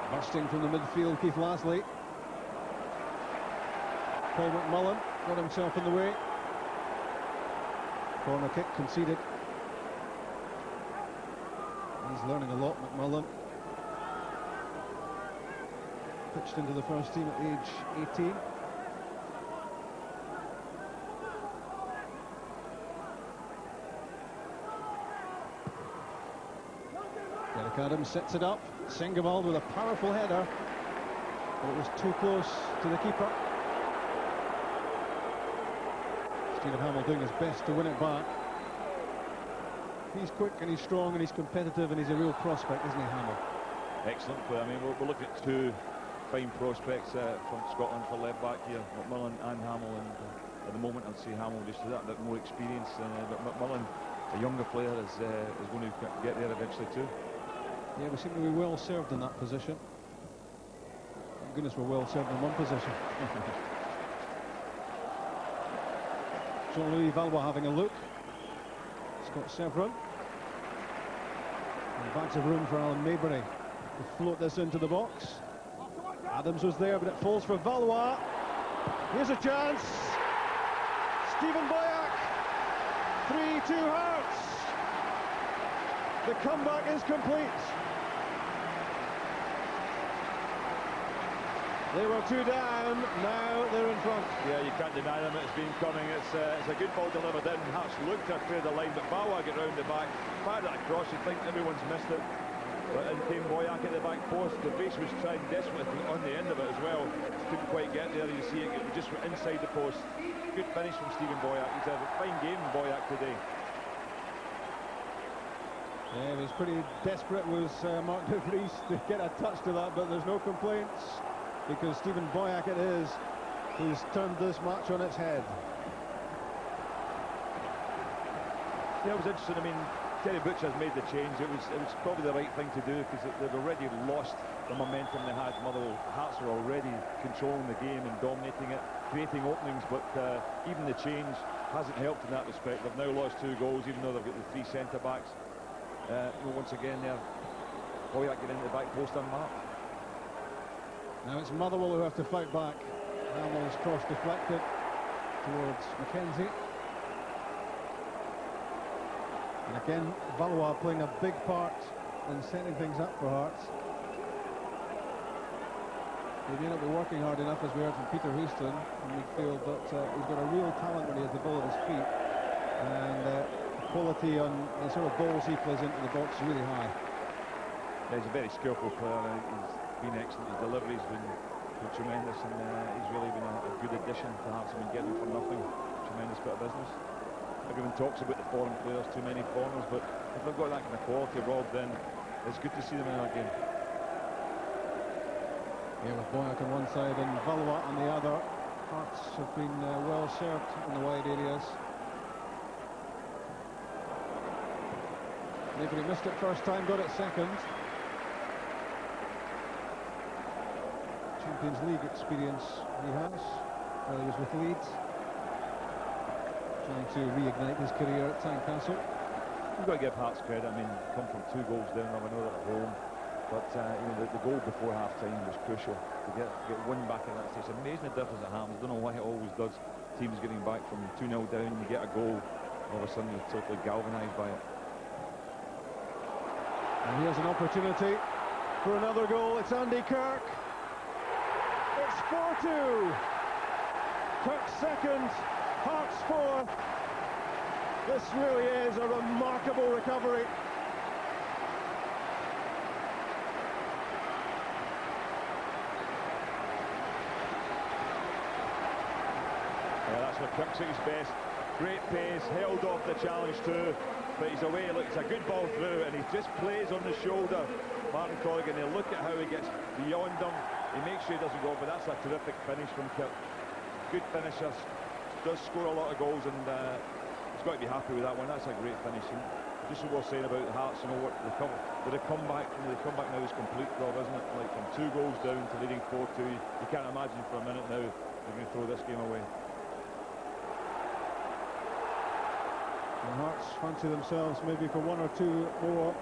Bursting from the midfield, Keith Lasley. Paul McMullen got himself in the way. Corner kick conceded. He's learning a lot, McMullen. Pitched into the first team at age 18. Derek Adams sets it up. Singevald with a powerful header, but it was too close to the keeper. Stephen Hamill doing his best to win it back. He's quick and he's strong and he's competitive and he's a real prospect, isn't he, Hamill? Excellent player. I mean, we're looking at two fine prospects from Scotland for left back here, McMullen and Hamill, and at the moment I'd say Hamill just has that bit more experience, but McMullen, a younger player, is going to get there eventually too. Yeah, we seem to be well served in that position. Thank goodness we're well served in one position. Jean-Louis Valois having a look. Scott Severin. And bags of room for Alan Maybury to float this into the box. Adams was there, but it falls for Valois. Here's a chance. Stephen Boyack. 3-2 Hearts. The comeback is complete. They were 2 down, now they're in front. Yeah, you can't deny them, it's been coming. It's a good ball delivered in. Hearts looked to clear the line, but Valois got round the back. Fired it across, you think everyone's missed it. But in came Boyack at the back post. The base was trying desperately on the end of it as well. Couldn't quite get there. You see it just inside the post. Good finish from Stephen Boyack. He's had a fine game, Boyack, today. Yeah, it was pretty desperate, was Mark de Vries to get a touch to that, but there's no complaints because Stephen Boyack it is who's turned this match on its head. Yeah, it was interesting. I mean, Terry Butcher's made the change. It was probably the right thing to do because they'd already lost the momentum they had. Motherwell Hearts are already controlling the game and dominating it, creating openings, but even the change hasn't helped in that respect. They've now lost 2 goals, even though they've got the 3 centre-backs. Once again there, Boyack getting into the back post unmarked. Now it's Motherwell who have to fight back. Hamill's cross deflected towards Mackenzie. And again, Valois playing a big part in setting things up for Hearts. He may not be working hard enough, as we heard from Peter Houston in midfield, but he's got a real talent when he has the ball at his feet. And quality on the sort of balls he plays into the box is really high. Yeah, he's a very skillful player. He's been excellent. His delivery's been tremendous, and he's really been a good addition to Hearts. I mean, getting him for nothing, tremendous bit of business. Everyone talks about the foreign players, too many foreigners, but if they've got that kind of quality, Rob, then it's good to see them in our game. Yeah, with Boyack on one side and Valois on the other. Hearts have been well served in the wide areas. Maybe he missed it first time, got it second. Champions League experience he has, while he was with Leeds. Trying to reignite his career at Tynecastle. You've got to give Hearts credit. I mean, come from 2 goals down, I know they're at home. But the goal before half-time was crucial to get one back in that stage. It's amazing the difference it happens. I don't know why it always does. Teams getting back from 2-0 down, you get a goal, all of a sudden you're totally galvanised by it. And here's an opportunity for another goal. It's Andy Kirk. It's 4-2. Kirk's second, Hearts 4. This really is a remarkable recovery. That's where Kirk's at his best. Great pace, held off the challenge too, but he's away. Look, it's a good ball through, and he just plays on the shoulder. Martin Corrigan, they look at how he gets beyond them. He makes sure he doesn't go, but that's a terrific finish from Kirk. Good finisher, does score a lot of goals, and he's got to be happy with that one. That's a great finish. And just what we're saying about the Hearts, you know what, the comeback now is complete, Rob, isn't it? Like from 2 goals down to leading 4-2. You can't imagine for a minute now they're going to throw this game away. And Hearts fancy themselves maybe for 1 or 2 more.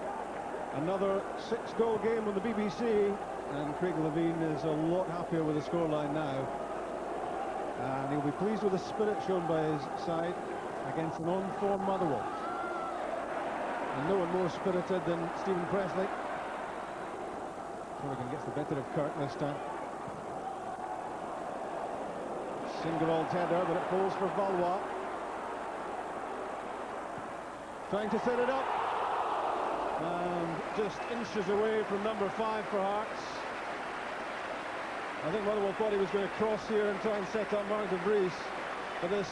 Another 6-goal game on the BBC, and Craig Levine is a lot happier with the scoreline now. And he'll be pleased with the spirit shown by his side against an on-form Motherwell. And no one more spirited than Stephen Presley. Corrigan gets the better of Kirk this time. Single header, but it falls for Valois. Trying to set it up. And just inches away from number 5 for Hearts. I think Motherwell thought he was going to cross here and try and set up Mark de Vries, but this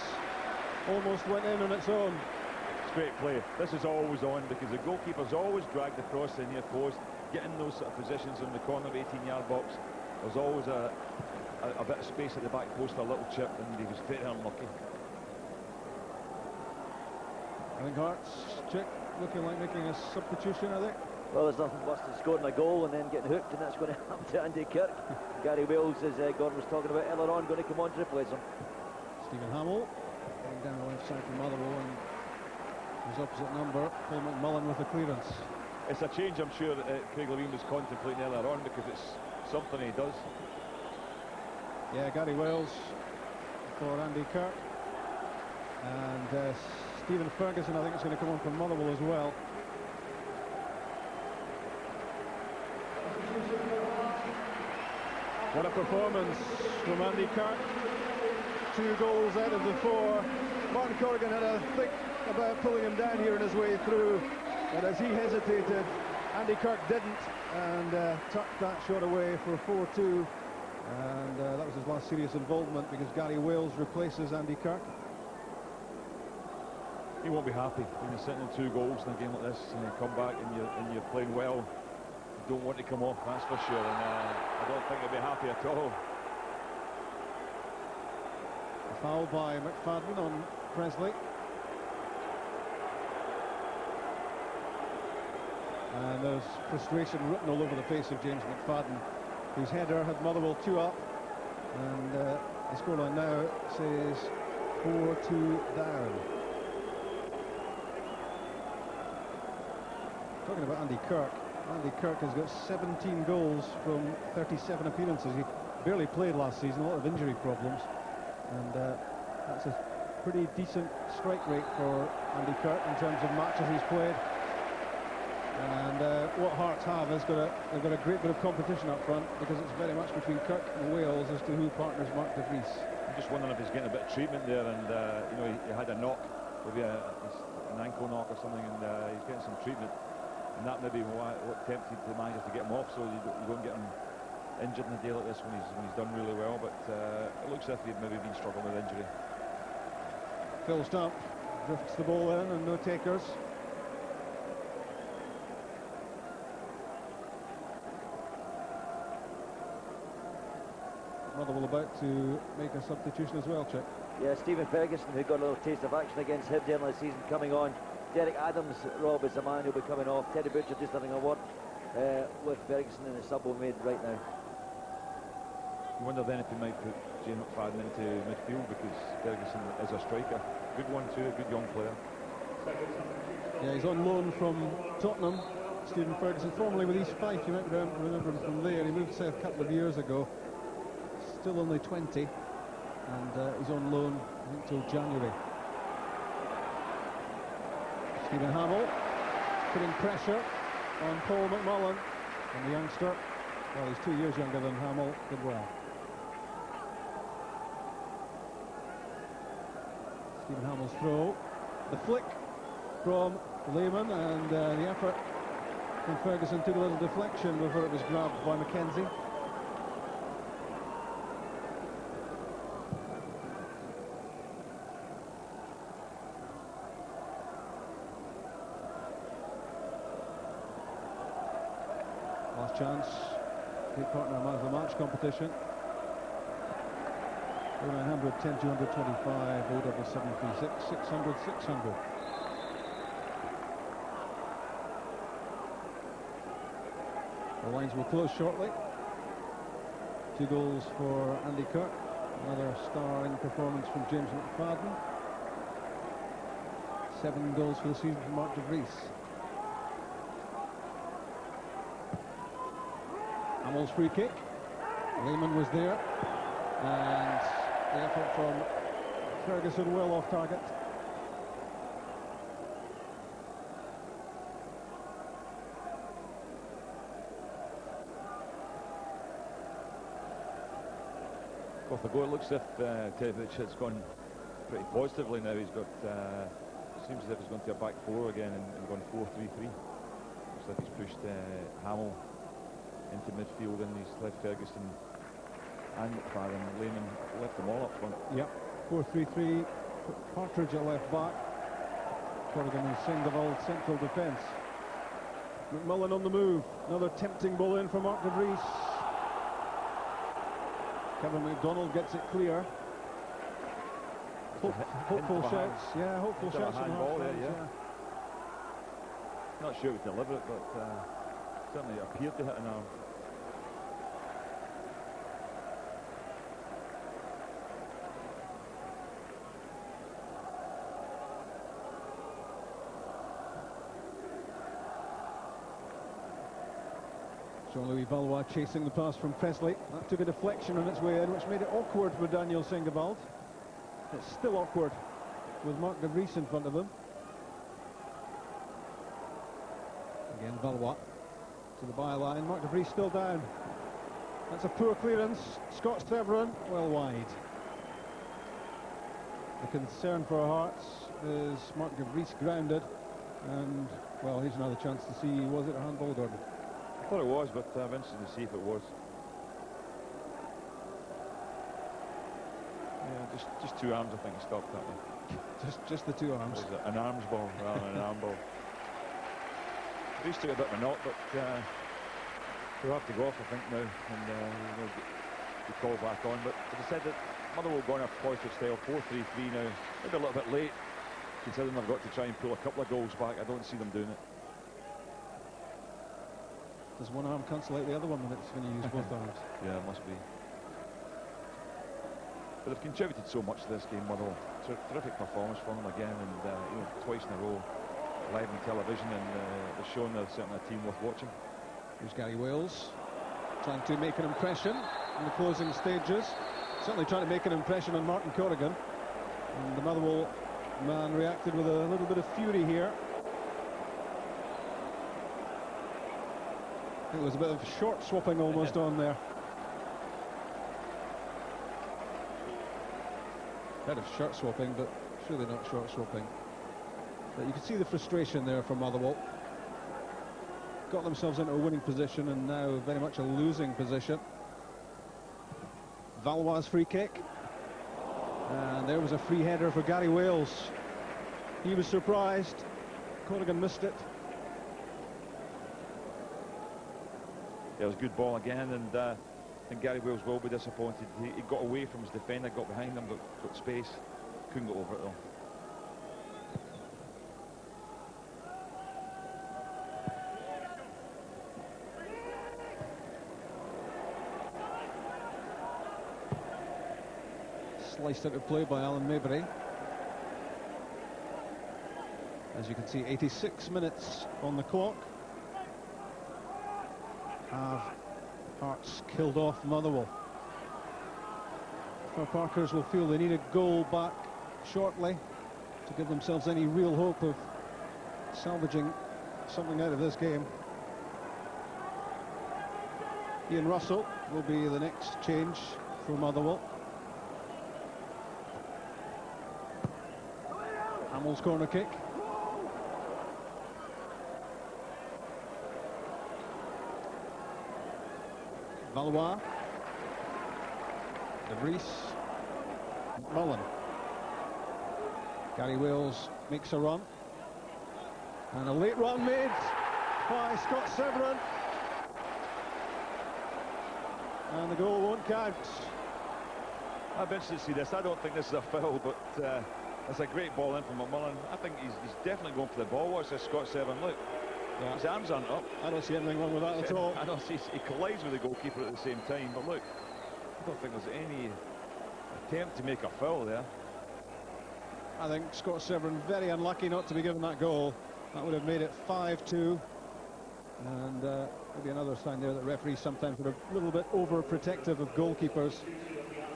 almost went in on its own. It's great play. This is always on because the goalkeeper's always dragged the cross in near post, getting those sort of positions in the corner of 18-yard box. There's always a bit of space at the back post for a little chip, and he was very unlucky. I think Hearts, Chick, looking like making a substitution, I think. Well, there's nothing worse than scoring a goal and then getting hooked, and that's going to happen to Andy Kirk. Gary Wales, as Gordon was talking about earlier on, going to come on to replace him. Stephen Hamill going down the left side for Motherwell, and his opposite number, Paul McMullen, with the clearance. It's a change I'm sure Craig Levine was contemplating earlier on, because it's something he does. Yeah, Gary Wales for Andy Kirk, and Stephen Ferguson, I think, is going to come on from Motherwell as well. What a performance from Andy Kirk. 2 goals out of the 4. Martin Corrigan had a think about pulling him down here on his way through, but as he hesitated, Andy Kirk didn't, and tucked that shot away for 4-2. And that was his last serious involvement, because Gary Wales replaces Andy Kirk. He won't be happy when you're sitting in 2 goals in a game like this, and you come back and you're playing well. You don't want to come off, that's for sure, and I don't think he'll be happy at all. A foul by McFadden on Presley. And there's frustration written all over the face of James McFadden, whose header had Motherwell 2 up, and the scoreline now says 4-2 down. Talking about Andy Kirk has got 17 goals from 37 appearances. He barely played last season, a lot of injury problems, and that's a pretty decent strike rate for Andy Kirk in terms of matches he's played. And what Hearts have is they've got a great bit of competition up front, because it's very much between Kirk and Wales as to who partners Mark de Vries. I'm just wondering if he's getting a bit of treatment there, and you know, he had a knock, maybe an ankle knock or something, and he's getting some treatment. And that may be what tempted the manager to get him off, so you don't get him injured in a day like this when he's done really well. But it looks as if he'd maybe been struggling with injury. Phil Stump drifts the ball in, and no takers. Motherwell about to make a substitution as well, Chick. Yeah, Stephen Ferguson, who got a little taste of action against Hibs earlier this season, coming on. Derek Adams, Rob, is the man who'll be coming off. Teddy Butcher just having a word with Ferguson, and the sub will be made right now. You wonder then if he might put James McFadden into midfield, because Ferguson is a striker. Good one too, a good young player. Yeah, he's on loan from Tottenham. Stephen Ferguson, formerly with East Fife, you might remember him from there. He moved south a couple of years ago. Still only 20, and he's on loan, I think, till January. Stephen Hamill putting pressure on Paul McMullen, and the youngster, well, he's 2 years younger than Hamill, did well. Stephen Hamill's throw, the flick from Lehman, and the effort from Ferguson took a little deflection before it was grabbed by Mackenzie. Last chance, great partner man of the match competition. 0900 10 225 07736 600 600. The lines will close shortly. 2 goals for Andy Kirk, another starring performance from James McFadden. 7 goals for the season from Mark de Vries. Hamill's free kick. Lehman was there, and the effort from Ferguson well off target. Off the go, it looks as if Tevic has gone pretty positively now. He's got, seems as if he's going to a back 4 again and gone 4-3-3. Looks like he's pushed Hamill into midfield, and he's left Ferguson and McFadden. Lehman left them all up front. Yep, 4-3-3. Partridge at left back. Corrigan and Singleval central defence. McMullen on the move. Another tempting ball in for Mark de Vries. Kevin McDonald gets it clear. Hopeful shouts. Yeah, hopeful shouts from Hearts fans, yeah. Not sure it was deliberate, but certainly appeared to hit an arm. Jean-Louis Valois chasing the pass from Presley. That took a deflection on its way in, which made it awkward for Daniel Singevald. It's still awkward with Mark de Vries in front of him. Again, Valois to the byline. Mark de Vries still down. That's a poor clearance. Scott Trevorrow well wide. The concern for Hearts is Mark de Vries grounded, and Well, here's another chance to see, was it a handball, Gordon? I thought it was, but I'm interested to see if it was. Yeah, just two arms, I think, stopped that one. Just the two arms. It was an arms ball rather than an arm ball. These took a bit of a knock, but we'll have to go off, I think, now, and we'll be called back on. But as I said, that Motherwell going a positive style, 4-3-3 now. Maybe a little bit late, considering they've got to try and pull a couple of goals back. I don't see them doing it. Does one arm cancel out the other one when you use both arms? Yeah, it must be. But they've contributed so much to this game, Motherwell. Terrific performance from them again, and you know, twice in a row, live on television, and they're showing they're certainly a team worth watching. Here's Gary Wales, trying to make an impression in the closing stages. Certainly trying to make an impression on Martin Corrigan. And the Motherwell man reacted with a little bit of fury here. I think there was a bit of short swapping almost on there. Bit of shirt swapping, but surely not short swapping. But you can see the frustration there from Motherwell. Got themselves into a winning position and now very much a losing position. Valois' free kick. And there was a free header for Gary Wales. He was surprised. Corrigan missed it. Yeah, it was a good ball again, and I think Gary Wales will be disappointed. He got away from his defender, got behind him, got space. Couldn't go over it though. Sliced out of play by Alan Mabry. As you can see, 86 minutes on the clock. Have Hearts killed off Motherwell. Our Parkers will feel they need a goal back shortly to give themselves any real hope of salvaging something out of this game. Ian Russell will be the next change for Motherwell. Hamill's corner kick. Valois. De Vries. Mullen. Gary Wales makes a run. And a late run made by Scott Severin. And the goal won't count. I'm interested to see this. I don't think this is a foul, but it's a great ball in from McMullen. I think he's definitely going for the ball. Watch this, Scott Severin, look. Yeah. His arms aren't up. I don't see anything wrong with that at all. I don't see, he collides with the goalkeeper at the same time, but look, I don't think there's any attempt to make a foul there. I think Scott Severin very unlucky not to be given that goal. That would have made it 5-2. And maybe another sign there that referees sometimes are a little bit overprotective of goalkeepers,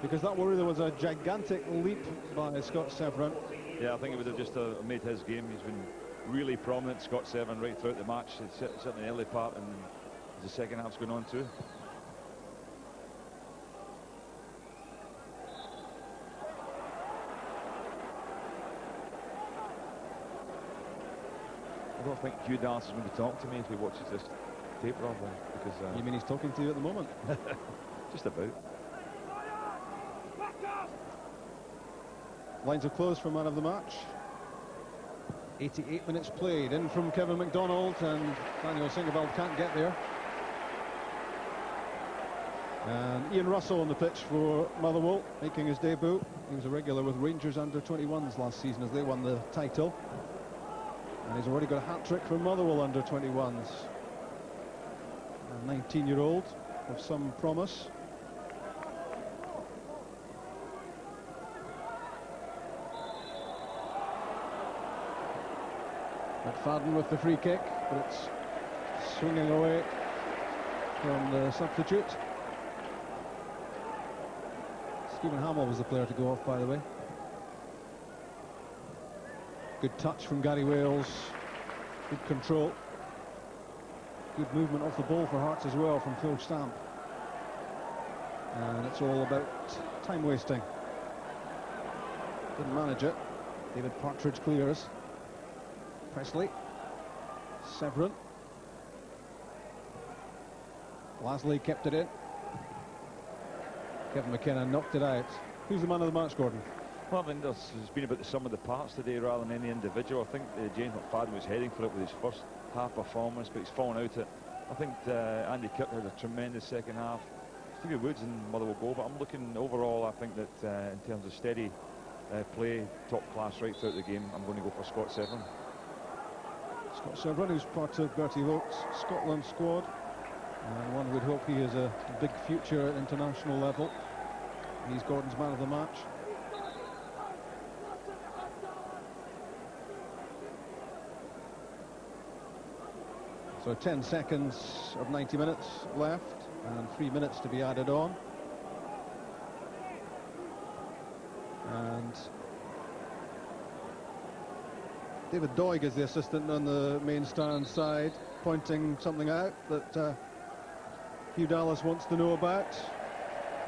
because that really was a gigantic leap by Scott Severin. Yeah, I think it would have just made his game. He's been really prominent, Scott Severin, right throughout the match. It's certainly the early part, and the second half's going on too. I don't think Hugh Dallas is going to talk to me if he watches this tape, Rob, because... You mean he's talking to you at the moment? Just about. Lines are closed for man of the match. 88 minutes played. In from Kevin MacDonald, and Daniel Singeveld can't get there. And Ian Russell on the pitch for Motherwell, making his debut. He was a regular with Rangers under-21s last season as they won the title. And he's already got a hat-trick for Motherwell under-21s. A 19-year-old of some promise. McFadden with the free kick, but it's swinging away from the substitute. Stephen Hamill was the player to go off, by the way. Good touch from Gary Wales. Good control. Good movement off the ball for Hearts as well from Phil Stamp. And it's all about time wasting. Didn't manage it. David Partridge clears. Presley Severin. Lasley kept it in. Kevin McKenna knocked it out. Who's the man of the match, Gordon? Well, I think it's been about the sum of the parts today rather than any individual. I think James McFadden was heading for it with his first half performance, but he's fallen out it. I think Andy Kirk had a tremendous second half. Stevie Woods and Motherwell go, but I'm looking overall, I think that in terms of steady play, top class right throughout the game, I'm going to go for Scott Severin. Scott Severin, who's part of Bertie Vogt's Scotland squad. And one would hope he has a big future at international level. He's Gordon's man of the match. So 10 seconds of 90 minutes left and 3 minutes to be added on. And David Doig is the assistant on the main stand side, pointing something out that Hugh Dallas wants to know about.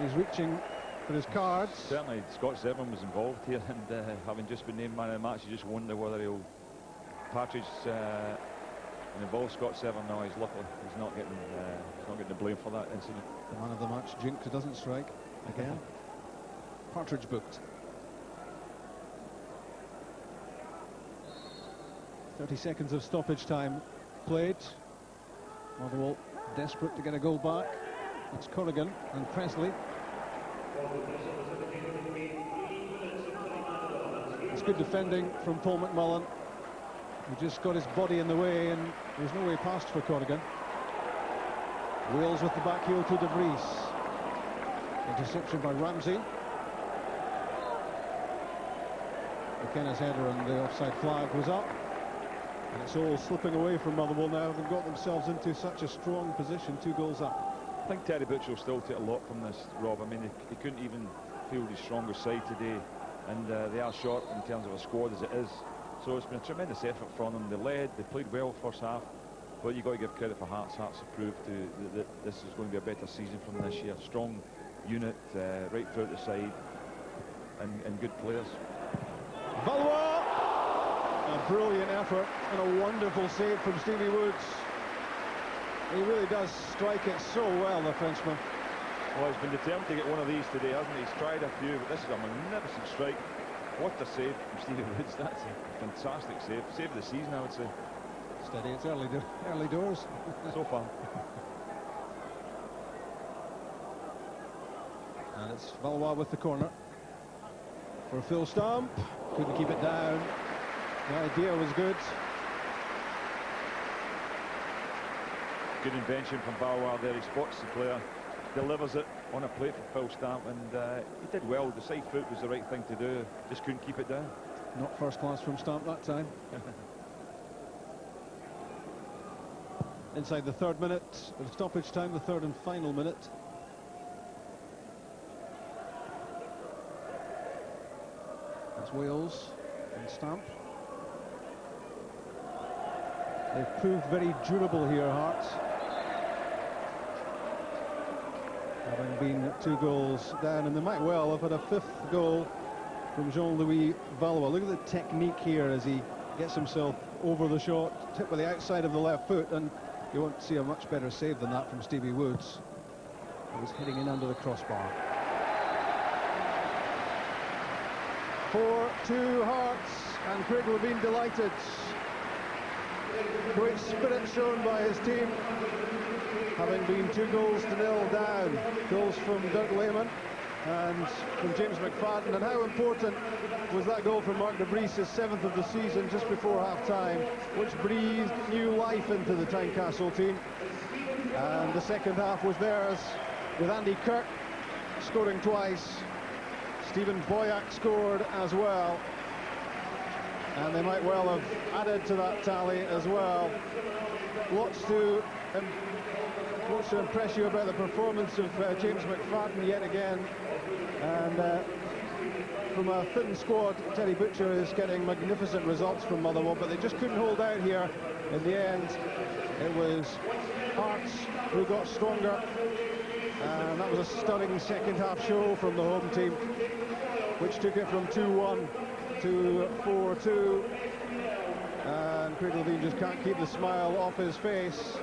He's reaching for his cards. Certainly Scott Severin was involved here, and having just been named man of the match, you just wonder whether he'll Partridge and involve Scott Severin. No, he's lucky he's not getting the blame for that incident. The man of the match jinx doesn't strike again. Partridge booked. 30 seconds of stoppage time played. Motherwell desperate to get a goal back. It's Corrigan and Presley. It's good defending from Paul McMullen, who just got his body in the way, and there's no way past for Corrigan. Wales with the back heel to De Vries. Interception by Ramsey. McKenna's header and the offside flag was up. And it's all slipping away from Motherwell now. They've got themselves into such a strong position, 2 goals up. I think Terry Butcher will still take a lot from this, Rob. I mean, he couldn't even field his stronger side today, and they are short in terms of a squad as it is. So it's been a tremendous effort from them. They led, they played well first half, but you've got to give credit for Hearts. Hearts have proved that this is going to be a better season from this year. Strong unit right throughout the side, and good players. Valois! A brilliant effort and a wonderful save from Stevie Woods. He really does strike it so well, the Frenchman. Well, he's been determined to get one of these today, hasn't he? He's tried a few, but this is a magnificent strike. What a save from Stevie Woods. That's a fantastic save. Save of the season, I would say. Steady, it's early doors. So far. And it's Valois with the corner. For Phil Stamp. Couldn't keep it down. The idea was good. Good invention from Valois there. He spots the player, delivers it on a plate for Phil Stamp, and he did well. The side foot was the right thing to do. Just couldn't keep it down. Not first class from Stamp that time. Inside the 3rd minute of stoppage time, the 3rd and final minute. That's Wales and Stamp. They've proved very durable here, Hearts. Having been 2 goals down, and they might well have had a 5th goal from Jean-Louis Valois. Look at the technique here as he gets himself over the shot, tipped with the outside of the left foot, and you won't see a much better save than that from Stevie Woods. He was hitting in under the crossbar. 4-2 Hearts, and Craig Levein delighted. Great spirit shown by his team, having been 2-0 down. Goals from Dirk Lehmann and from James McFadden. And how important was that goal from Mark De Vries, his 7th of the season, just before half-time, which breathed new life into the Tynecastle team. And the second half was theirs, with Andy Kirk scoring twice. Stephen Boyack scored as well. And they might well have added to that tally as well. Lots to impress you about the performance of James McFadden yet again. And from a thin squad, Terry Butcher is getting magnificent results from Motherwell, but they just couldn't hold out here. In the end, it was Hearts who got stronger. And that was a stunning second half show from the home team, which took it from 2-1 to 4-2, and Crittledean just can't keep the smile off his face.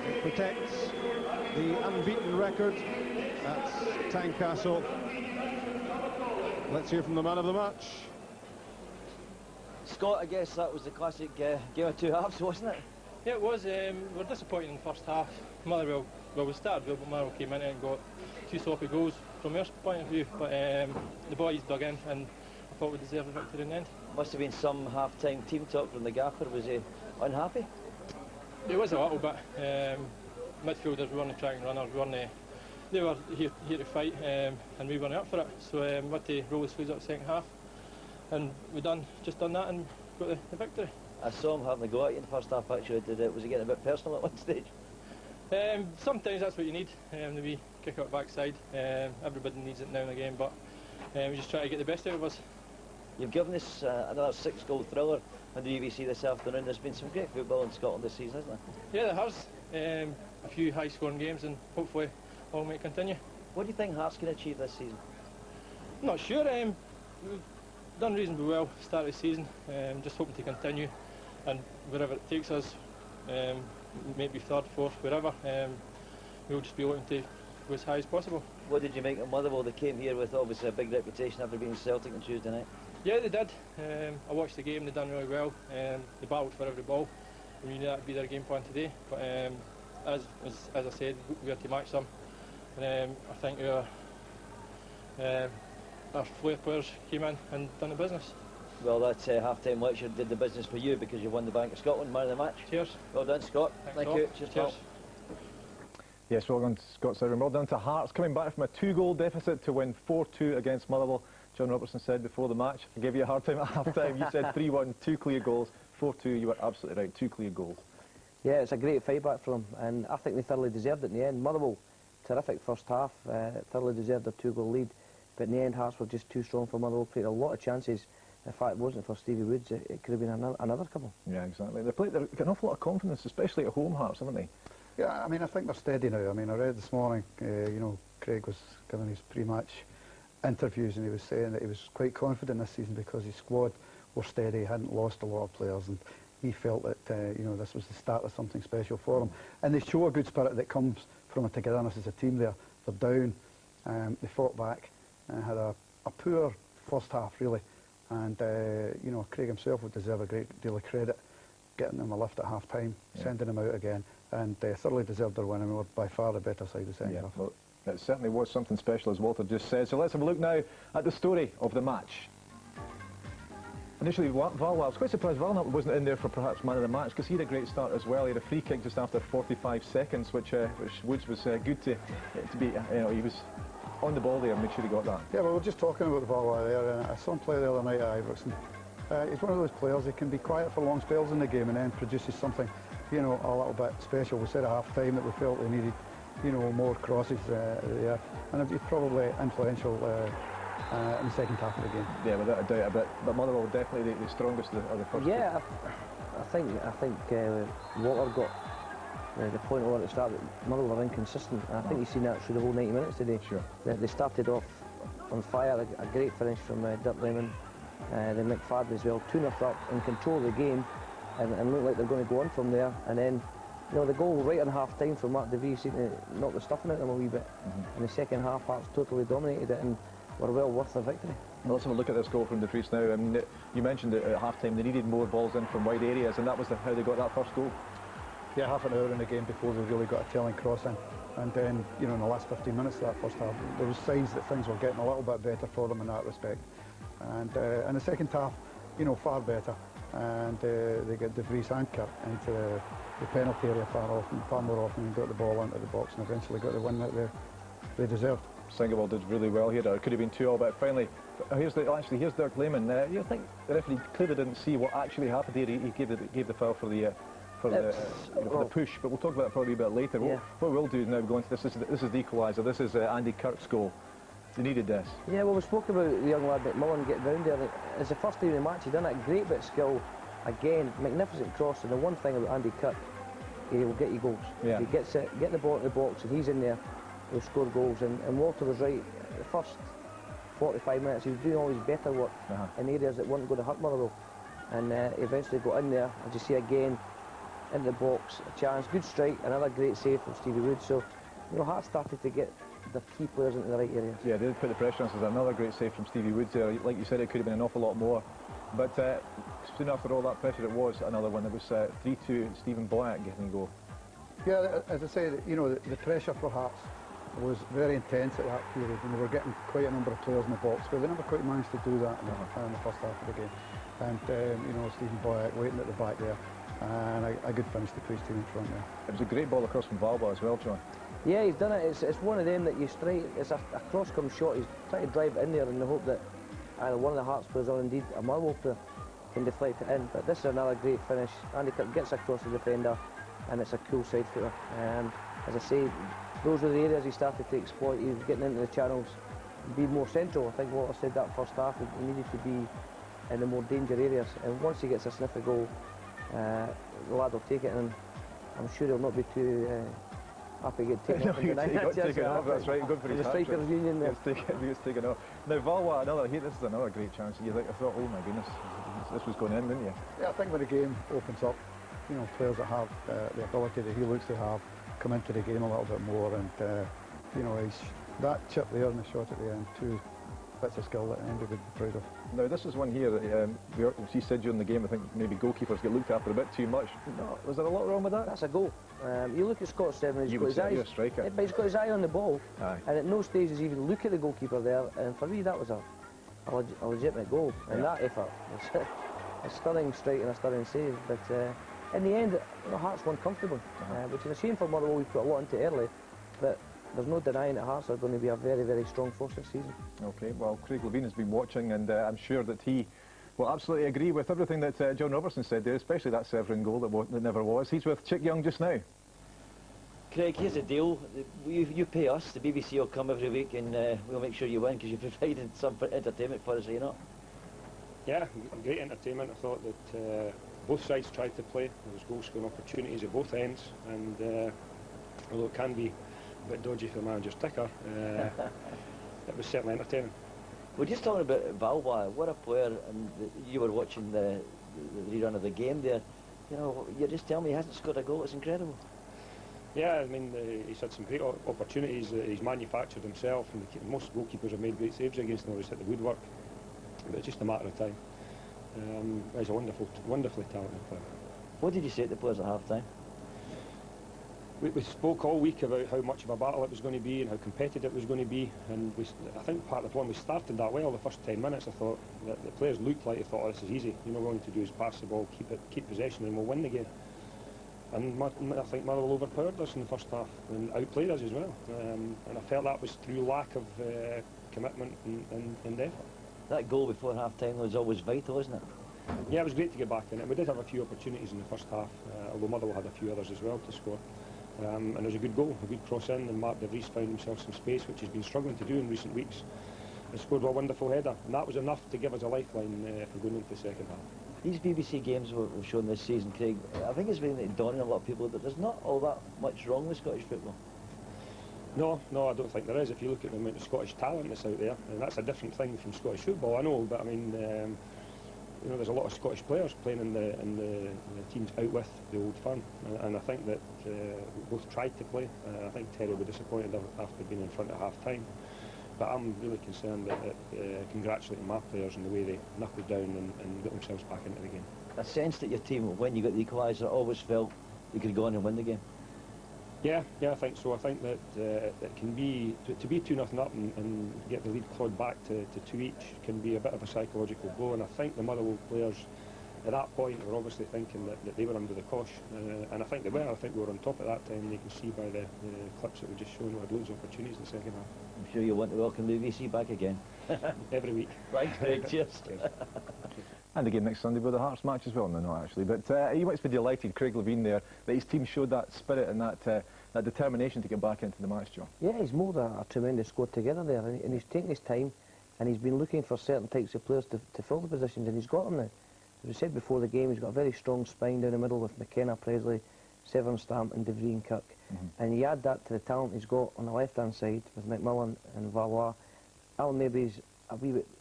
It protects the unbeaten record at Tynecastle. Let's hear from the man of the match. Scott, I guess that was the classic game of two halves, wasn't it? Yeah, it was. We were disappointed in the first half. Motherwell, well, we started well, but Motherwell came in and got two sloppy goals from their point of view. But the boys dug in, and I thought we deserved the victory in the end. Must have been some half-time team talk from the gaffer. Was he unhappy? It was a little bit. Midfielders weren't trying runners. They were here to fight, and we weren't up for it. So we had to roll the sleeves up the second half, and we just done that and got the victory. I saw him having a go at you in the first half. Actually, was he getting a bit personal at one stage? Sometimes that's what you need. The wee kick out backside. Everybody needs it now and again, but we just try to get the best out of us. You've given us another 6-goal thriller on the UBC this afternoon. There's been some great football in Scotland this season, hasn't there? Yeah, there has. A few high-scoring games, and hopefully all may continue. What do you think Hearts can achieve this season? I'm not sure. We've done reasonably well start of the season. Just hoping to continue, and wherever it takes us, maybe third, fourth, wherever, we'll just be looking to go as high as possible. What did you make of Motherwell? They came here with obviously a big reputation after being Celtic on Tuesday night. Yeah, they did. I watched the game. They done really well. They battled for every ball. We knew that would be their game plan today. But as I said, we had to match them. And I think our flair players came in and done the business. Well, that half-time lecture did the business for you because you won the Bank of Scotland man of the match. Cheers. Well done, Scott. Thank you. Cheers. Yes, well done, Scott Silverman. Well done to Hearts, coming back from a 2-goal deficit to win 4-2 against Motherwell. John Robertson said before the match, I gave you a hard time at half-time. You said 3-1, 2 clear goals. 4-2, you were absolutely right, 2 clear goals. Yeah, it's a great fight back for them, and I think they thoroughly deserved it in the end. Motherwell, terrific first half, thoroughly deserved their 2-goal lead, but in the end Hearts were just too strong for Motherwell, created a lot of chances. In fact, it wasn't for Stevie Woods, it could have been another couple. Yeah, exactly. They've got an awful lot of confidence, especially at home, Hearts, haven't they? Yeah, I mean, I think they're steady now. I mean, I read this morning, you know, Craig was giving his pre-match interviews, and he was saying that he was quite confident this season because his squad were steady, hadn't lost a lot of players, and he felt that, you know, this was the start of something special for them. And they show a good spirit that comes from a togetherness as a team there. They're down, they fought back, and had a poor first half, really. And, you know, Craig himself would deserve a great deal of credit, getting them a lift at half-time, sending them out again, and thoroughly deserved their win. I mean, we were by far the better side of the second half. Well, it certainly was something special, as Walter just said. So let's have a look now at the story of the match. Initially, Val, I was quite surprised Val wasn't in there for perhaps man of the match, because he had a great start as well. He had a free kick just after 45 seconds, which Woods was good to be, you know, he was on the ball there and made sure he got that. Yeah, well, we were just talking about the ball there. I saw him play the other night at Iverson. He's one of those players that can be quiet for long spells in the game and then produces something, you know, a little bit special. We said at half-time that we felt we needed, you know, more crosses there, and he's probably influential in the second half of the game. Yeah, without a doubt. But Motherwell definitely the strongest of the first. Yeah, I think Walter got the point over at the start that Motherwell were inconsistent. And I think you've seen that through the whole 90 minutes today. Sure. They started off on fire, a great finish from Dirk Lemon, then McFadden as well, 2-0 up, in control of the game, and looked like they're going to go on from there. And then, you know, the goal right on half-time from Mark DeVries seemed to knock the stuffing out of them a wee bit. In the second half, Hearts totally dominated it and were well worth the victory. Well, let's have a look at this goal from DeVries now. I mean, you mentioned that at half-time they needed more balls in from wide areas, and that was how they got that first goal. Yeah, half an hour in the game before they really got a telling cross in. And then, you know, in the last 15 minutes of that first half, there was signs that things were getting a little bit better for them in that respect. And in the second half, you know, far better. And they got DeVries and Kirk into the penalty area far more often, and got the ball into the box, and eventually got the win that they deserved. Singapore did really well here. It could have been 2-2, but finally, here's Dirk Lemon. You think the referee clearly didn't see what actually happened here? He gave the foul for the push, but we'll talk about that probably a bit later. Yeah. What we'll do is now go into this. This is the equaliser. This is Andy Kirk's goal. They needed this. Yeah, well, we spoke about the young lad McMullen getting round there. It's the first time in the match he done that. Great bit of skill. Again, magnificent cross. And the one thing about Andy Kirk, he will get you goals. Yeah. He gets it, get the ball into the box, and he's in there. He'll score goals. And Walter was right. The first 45 minutes, he was doing all his better work in areas that weren't going to hurt Motherwell. and he eventually got in there. As you see again, into the box, a chance, good strike, another great save from Stevie Wood. So, you know, Hearts started to get the key players into the right areas. Yeah, they did put the pressure on us. There's another great save from Stevie Woods there. Like you said, it could have been an awful lot more. But soon after all that pressure, it was another one. It was 3-2, Stephen Boyack getting a goal. Yeah, as I said, you know, the pressure for Hearts was very intense at that period, and they were getting quite a number of players in the box, but they never quite managed to do that in the first half of the game. And, you know, Stephen Boyack waiting at the back there, and a good finish to put his team in front there. It was a great ball across from Valba as well, John. Yeah, he's done it. It's one of them that you strike, it's a cross-come shot. He's trying to drive it in there in the hope that either one of the Hearts players or indeed a Motherwell player can deflect it in. But this is another great finish. Andy Kirk gets across the defender, and it's a cool side footer. As I say, those were the areas he started to exploit. He was getting into the channels, be more central. I think Walter said that first half, he needed to be in the more danger areas. And once he gets a sniff of goal, the lad will take it, and I'm sure he'll not be too happy to get taken off. That's right, good for his strikers union there. He gets taken off. Now Valwa, this is another great chance. I thought, oh my goodness, this was going in, didn't you? Yeah, I think when the game opens up, you know, players that have the ability that he looks to have come into the game a little bit more, and you know, that chip there and the shot at the end, two bits of skill that Andy would be proud of. Now this is one here that he said during the game, I think maybe goalkeepers get looked after a bit too much. No, was there a lot wrong with that? That's a goal. You look at Scott Steven, he's got his eyes, but he's got his eye on the ball, and at no stage does he even look at the goalkeeper there, and for me that was a legitimate goal, and that effort was a stunning strike and a stunning save. But in the end, you know, Hearts won comfortably, which is a shame for Motherwell. We put a lot into it early, but there's no denying that Hearts are going to be a very, very strong force this season. Okay, well, Craig Levein has been watching, and I'm sure that he will absolutely agree with everything that John Robertson said there, especially that Severin goal that never was. He's with Chick Young just now. Craig, here's the deal. You pay us, the BBC will come every week, and we'll make sure you win, because you've provided some entertainment for us, are you not? Yeah, great entertainment. I thought that both sides tried to play. There was goal-scoring opportunities at both ends, and although it can be a bit dodgy for the manager's ticker, it was certainly entertaining. We're just talking about Valwa, what a player, and you were watching the rerun of the game there. You know, you just tell me he hasn't scored a goal. It's incredible. Yeah, I mean, he's had some great opportunities that he's manufactured himself, and most goalkeepers have made great saves against him, or he's hit the woodwork, but it's just a matter of time. He's a wonderfully talented player. What did you say to the players at half-time? We spoke all week about how much of a battle it was going to be and how competitive it was going to be, and I think part of the problem, we started that well. The first 10 minutes, I thought that the players looked like they thought, oh, this is easy. You know, what we want to do is pass the ball, keep possession, and we'll win the game. And I think Motherwell overpowered us in the first half and outplayed us as well. And I felt that was through lack of commitment and effort. That goal before half-time was always vital, isn't it? Yeah, it was great to get back in it. We did have a few opportunities in the first half, although Motherwell had a few others as well to score. And it was a good goal, a good cross in, and Mark De Vries found himself some space, which he's been struggling to do in recent weeks, and scored a wonderful header. And that was enough to give us a lifeline for going into the second half. These BBC games we've shown this season, Craig, I think it's been dawning on a lot of people that there's not all that much wrong with Scottish football. No, I don't think there is. If you look at the amount of Scottish talent that's out there, and that's a different thing from Scottish football, I know, but I mean, you know, there's a lot of Scottish players playing in the teams out with the Old Firm, and I think that both tried to play. I think Terry was disappointed after being in front at half-time, but I'm really concerned that congratulating my players and the way they knuckled down and got themselves back into the game. I sensed that your team, when you got the equaliser, always felt you could go on and win the game. Yeah, I think so. I think that it can be, to be 2-0 up and get the lead clawed back to 2 each can be a bit of a psychological blow, and I think the Motherwell players at that point were obviously thinking that they were under the cosh, and I think they were. I think we were on top at that time, and you can see by the clips that we just shown, we had loads of opportunities in the second half. I'm sure you want to welcome the BBC back again. Every week. Right, Craig, cheers. And again next Sunday with the Hearts match as well. No, not actually, but he must be delighted, Craig Levein there, that his team showed that spirit and that determination to get back into the match, John. Yeah, he's moulded a tremendous squad together there, and he's taken his time, and he's been looking for certain types of players to fill the positions, and he's got them now. As we said before the game, he's got a very strong spine down the middle with McKenna, Presley, Severn Stamp and De Vries and Kirk. And you add that to the talent he's got on the left-hand side with McMillan and Valois. Alan maybe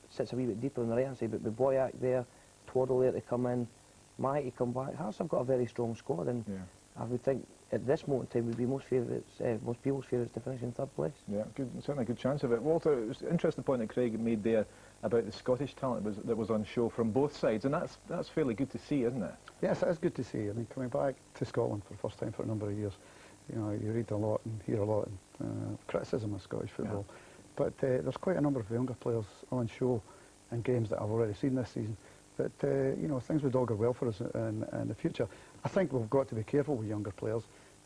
sits a wee bit deeper on the right-hand side, but with Boyack there, Waddle there to come in, Mike to come back. Hearts have got a very strong squad, and I would think at this moment in time would be most people's favourites to finish in third place. Yeah, certainly a good chance of it. Walter, it was an interesting point that Craig made there about the Scottish talent that was on show from both sides, and that's fairly good to see, isn't it? Yes, it is good to see. I mean, coming back to Scotland for the first time for a number of years, you know, you read a lot and hear a lot of criticism of Scottish football, but there's quite a number of younger players on show in games that I've already seen this season. But you know, things would augur well for us in the future. I think we've got to be careful with younger players,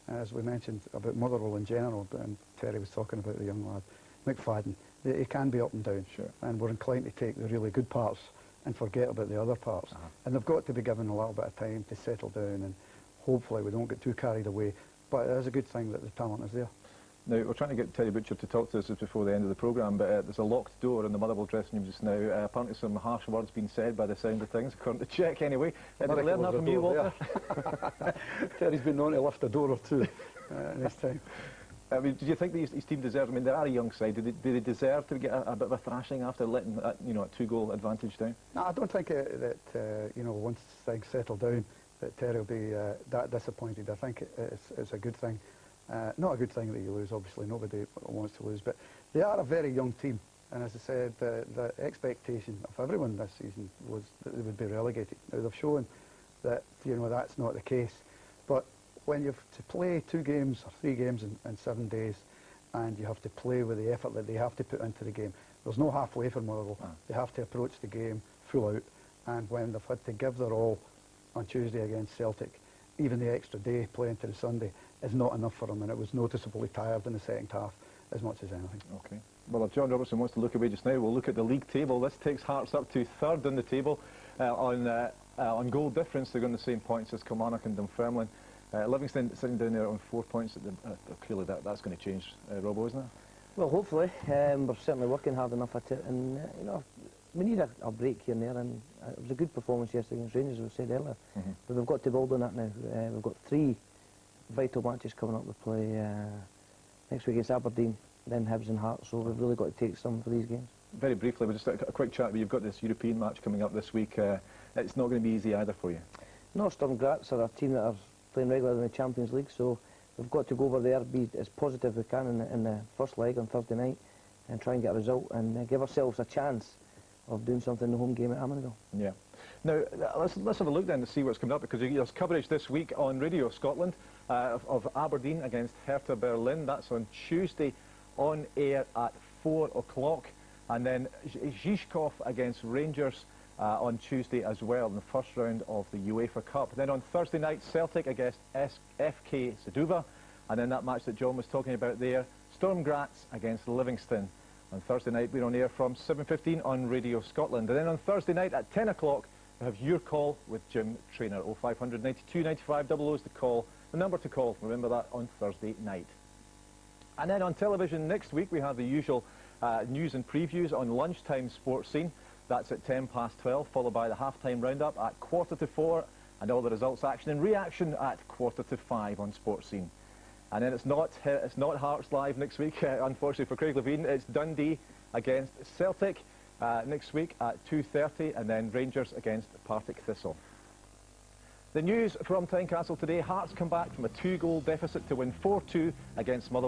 as we mentioned about Motherwell in general, and Terry was talking about the young lad, McFadden. He can be up and down, and we're inclined to take the really good parts and forget about the other parts. And they've got to be given a little bit of time to settle down, and hopefully we don't get too carried away. But it is a good thing that the talent is there. Now, we're trying to get Terry Butcher to talk to us just before the end of the programme, but there's a locked door in the Motherwell dressing room just now. Apparently some harsh words being said by the sound of things, according to Czech anyway. Did we learn that from you, Walter? Terry's been known to lift a door or two in his time. I mean, do you think that his team deserves, I mean, they are a young side, do they deserve to get a bit of a thrashing after letting a 2-goal advantage down? No, I don't think that, you know, once things settle down, that Terry will be that disappointed. I think it's a good thing. Not a good thing that you lose, obviously, nobody wants to lose, but they are a very young team, and as I said, the expectation of everyone this season was that they would be relegated. Now, they've shown that, you know, that's not the case, but when you have to play 2 games or 3 games in 7 days, and you have to play with the effort that they have to put into the game, there's no halfway for Motherwell. They have to approach the game full out, and when they've had to give their all on Tuesday against Celtic, even the extra day playing to the Sunday is not enough for them, and it was noticeably tired in the second half as much as anything. Okay. Well, if John Robertson wants to look away just now, we'll look at the league table. This takes Hearts up to 3rd in the table. On goal difference, they're on the same points as Kilmarnock and Dunfermline. Livingston sitting down there on 4 points. Clearly that's going to change, Robbo, isn't it? Well, hopefully. We're certainly working hard enough at it, and you know, we need a break here and there, and it was a good performance yesterday against Rangers, as we said earlier. But we've got to build on that now. We've got 3 vital matches coming up. We play next week against Aberdeen, then Hibs and Hearts, so we've really got to take some for these games. Very briefly, we'll just a quick chat. You've got this European match coming up this week. It's not going to be easy either for you. No, Sturm Graz are a team that are playing regularly in the Champions League, so we've got to go over there, be as positive as we can in the first leg on Thursday night, and try and get a result and give ourselves a chance of doing something in the home game at Ammanville. Yeah. Now, let's have a look then to see what's coming up, because there's coverage this week on Radio Scotland of Aberdeen against Hertha Berlin. That's on Tuesday on air at 4 o'clock. And then Žižkov against Rangers on Tuesday as well in the first round of the UEFA Cup. Then on Thursday night, Celtic against FK Seduva. And then that match that John was talking about there, Sturm Graz against Livingston. On Thursday night, we're on air from 7:15 on Radio Scotland. And then on Thursday night at 10 o'clock, we have Your Call with Jim Traynor. 0500 92 95 00 is the call, the number to call. Remember that on Thursday night. And then on television next week, we have the usual news and previews on lunchtime sports scene. That's at 12:10, followed by the half-time roundup at 4:45, and all the results, action and reaction at 4:45 on sports scene. And then it's not Hearts Live next week, unfortunately for Craig Levine. It's Dundee against Celtic next week at 2:30, and then Rangers against Partick Thistle. The news from Tynecastle today, Hearts come back from a 2-goal deficit to win 4-2 against Motherwell.